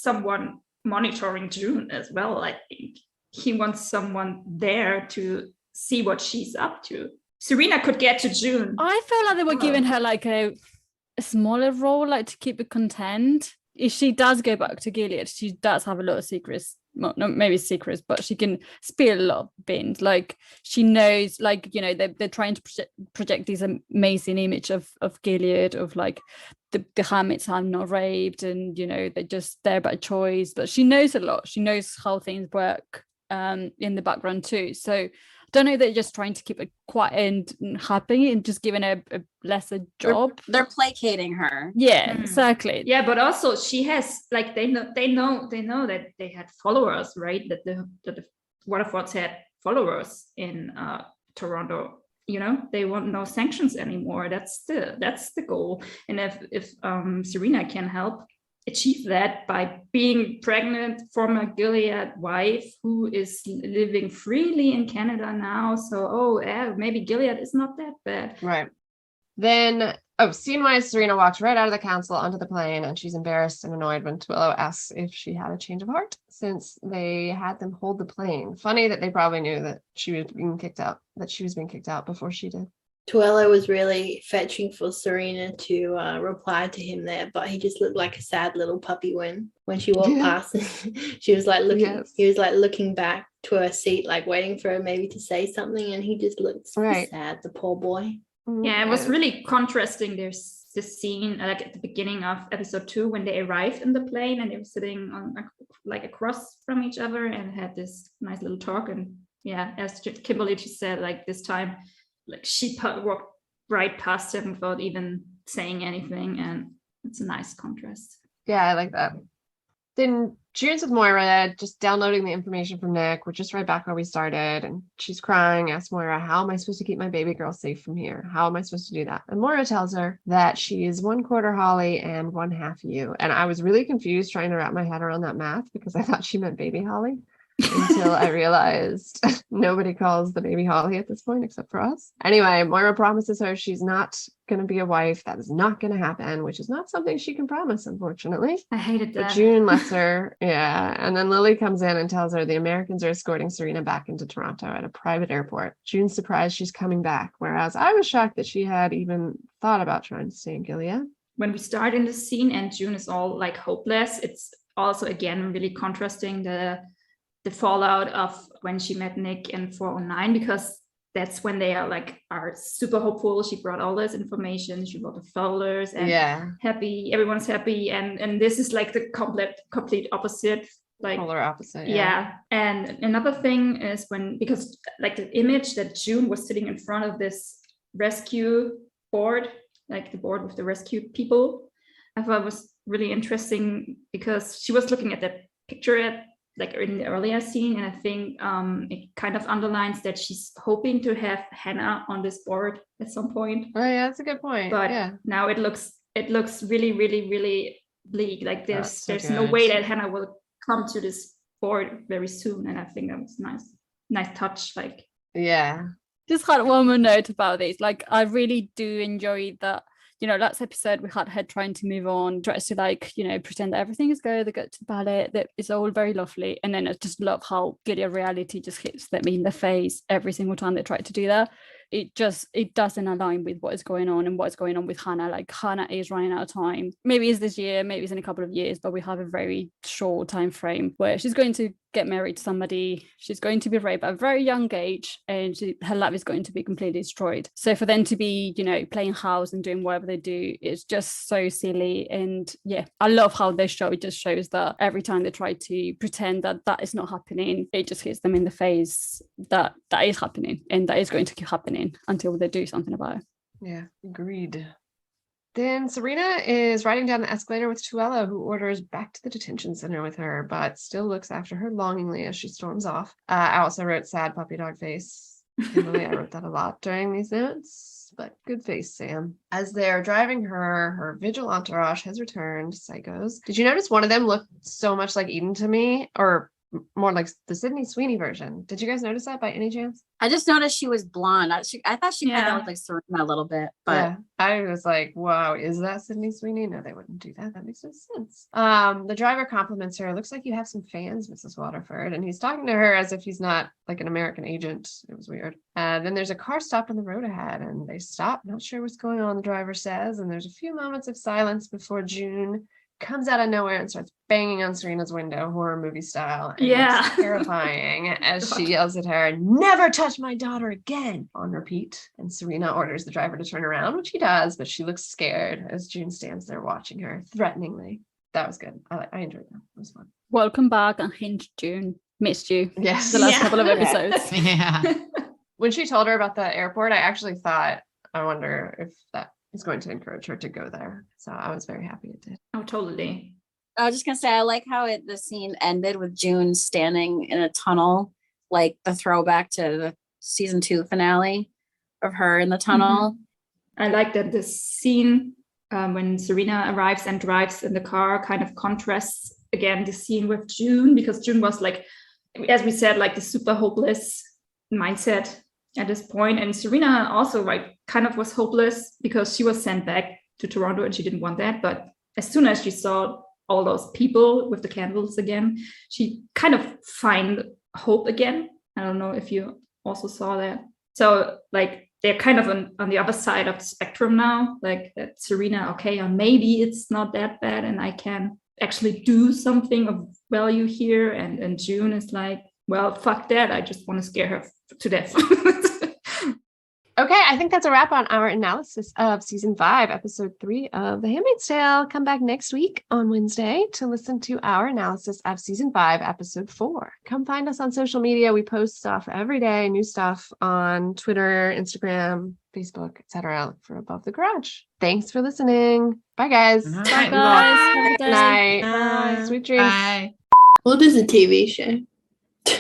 someone monitoring June as well. I think he wants someone there to see what she's up to. Serena could get to June. I felt like they were giving her like a smaller role, like to keep it content. If she does go back to Gilead, she does have a lot of secrets. Well, not maybe secrets, but she can spill a lot of beans. Like she knows, like, they're trying to project this amazing image of Gilead, of like the Handmaids are not raped, and they're just there by choice. But she knows a lot. She knows how things work in the background too. So I don't know, they're just trying to keep it quiet and happy and just giving her a lesser job. They're placating her. Yeah, exactly. Yeah, but also she has like they know that they had followers, right? That the Waterfords had followers in Toronto. They want no sanctions anymore. That's the goal. And if Serena can help achieve that by being pregnant from a Gilead wife who is living freely in Canada now. So, maybe Gilead is not that bad. Right. Then, scene-wise, Serena walks right out of the council onto the plane, and she's embarrassed and annoyed when Twillo asks if she had a change of heart since they had them hold the plane. Funny that they probably knew that she was being kicked out before she did. Twillo was really fetching for Serena to reply to him there, but he just looked like a sad little puppy when she walked past. She was like looking. Yes. He was like looking back to her seat, like waiting for her maybe to say something, and he just looked sad. The poor boy. Yeah, it was really contrasting. There's this scene like at the beginning of episode 2 when they arrived in the plane and they were sitting on like across from each other and had this nice little talk. And yeah, as Kimberly just said, like this time, like she walked right past him without even saying anything, and it's a nice contrast. Yeah, I like that. Then June's with Moira, just downloading the information from Nick. We're just right back where we started, and she's crying, asks Moira, how am I supposed to keep my baby girl safe from here? How am I supposed to do that? And Moira tells her that she is 1/4 Holly and 1/2 you. And I was really confused trying to wrap my head around that math because I thought she meant baby Holly until I realized nobody calls the baby Holly at this point except for us. Anyway, Moira promises her she's not going to be a wife. That is not going to happen, which is not something she can promise, unfortunately. I hated that. But June lets her, and then Lily comes in and tells her the Americans are escorting Serena back into Toronto at a private airport. June's surprised she's coming back, whereas I was shocked that she had even thought about trying to stay in Gilead. When we start in the scene and June is all like hopeless, it's also again really contrasting the fallout of when she met Nick in 409, because that's when they are super hopeful. She brought all this information, she brought the folders, and happy, everyone's happy. And this is like the complete opposite. Like polar opposite. And another thing is because like the image that June was sitting in front of this rescue board, like the board with the rescued people, I thought was really interesting because she was looking at that picture like in the earlier scene, and I think it kind of underlines that she's hoping to have Hannah on this board at some point. Oh yeah, that's a good point. But now it looks really, really, really bleak. Like there's no way that Hannah will come to this board very soon, and I think that was nice touch. Like just had one more note about this. Like I really do enjoy that. Last episode we had her trying to move on, tries to pretend that everything is good, they go to ballet, that it's all very lovely, and then I just love how gritty reality just hits them in the face every single time they try to do that. It doesn't align with what is going on and what's going on with Hannah. Like Hannah is running out of time. Maybe it's this year, maybe it's in a couple of years, but we have a very short time frame where she's going to get married to somebody, she's going to be raped at a very young age, and her life is going to be completely destroyed. So for them to be playing house and doing whatever they do, it's just so silly. And I love how they show it. Just shows that every time they try to pretend that is not happening, it just hits them in the face that is happening, and that is going to keep happening until they do something about it. Yeah, agreed. Then Serena is riding down the escalator with Tuella, who orders back to the detention center with her, but still looks after her longingly as she storms off. I also wrote sad puppy dog face. Kimberly, I wrote that a lot during these notes, but good face, Sam. As they're driving her vigil entourage has returned, psychos. Did you notice one of them looked so much like Eden to me, or more like the Sydney Sweeney version? Did you guys notice that by any chance? I just noticed she was blonde. I thought she kind of looked like Serena a little bit, but I was like, wow, is that Sydney Sweeney? No, they wouldn't do that. That makes no sense. The driver compliments her. Looks like you have some fans, Mrs. Waterford. And he's talking to her as if he's not like an American agent. It was weird. Then there's a car stopped on the road ahead, and they stop. Not sure what's going on, the driver says. And there's a few moments of silence before June comes out of nowhere and starts banging on Serena's window, horror movie style. And it's terrifying as she yells at her, "Never touch my daughter again," on repeat. And Serena orders the driver to turn around, which he does, but she looks scared as June stands there watching her threateningly. That was good. I enjoyed that. It was fun. Welcome back, unhinged June. Missed you. Yes. The last couple of episodes. When she told her about the airport, I actually thought, I wonder if that is going to encourage her to go there. So I was very happy it did. Oh, totally. I was just gonna say, I like how the scene ended with June standing in a tunnel, like the throwback to the season 2 finale of her in the tunnel. I like that this scene when Serena arrives and drives in the car kind of contrasts again the scene with June, because June was like, as we said, like the super hopeless mindset at this point, and Serena also like kind of was hopeless because she was sent back to Toronto and she didn't want that. But as soon as she saw all those people with the candles again, she kind of find hope again. I don't know if you also saw that. So like they're kind of on the other side of the spectrum now, like that Serena, okay, maybe it's not that bad and I can actually do something of value here. And June is like, well, fuck that. I just want to scare her to death. Okay, I think that's a wrap on our analysis of season 5, episode 3 of The Handmaid's Tale. Come back next week on Wednesday to listen to our analysis of season 5, episode 4. Come find us on social media. We post stuff every day, new stuff on Twitter, Instagram, Facebook, etc. Look for Above the Garage. Thanks for listening. Bye, guys. Bye, guys. Good night. Bye. Sweet dreams. Bye. What is a TV show?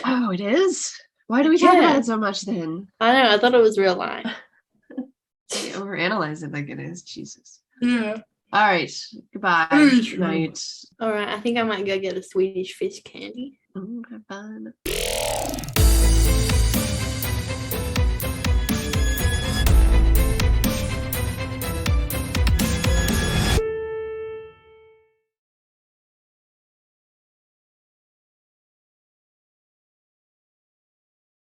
Oh, it is? Why do we talk about it so much then? I know. I thought it was real life. We overanalyze it like it is. Jesus. Yeah. All right. Goodbye. Good night. All right. I think I might go get a Swedish fish candy. Have fun.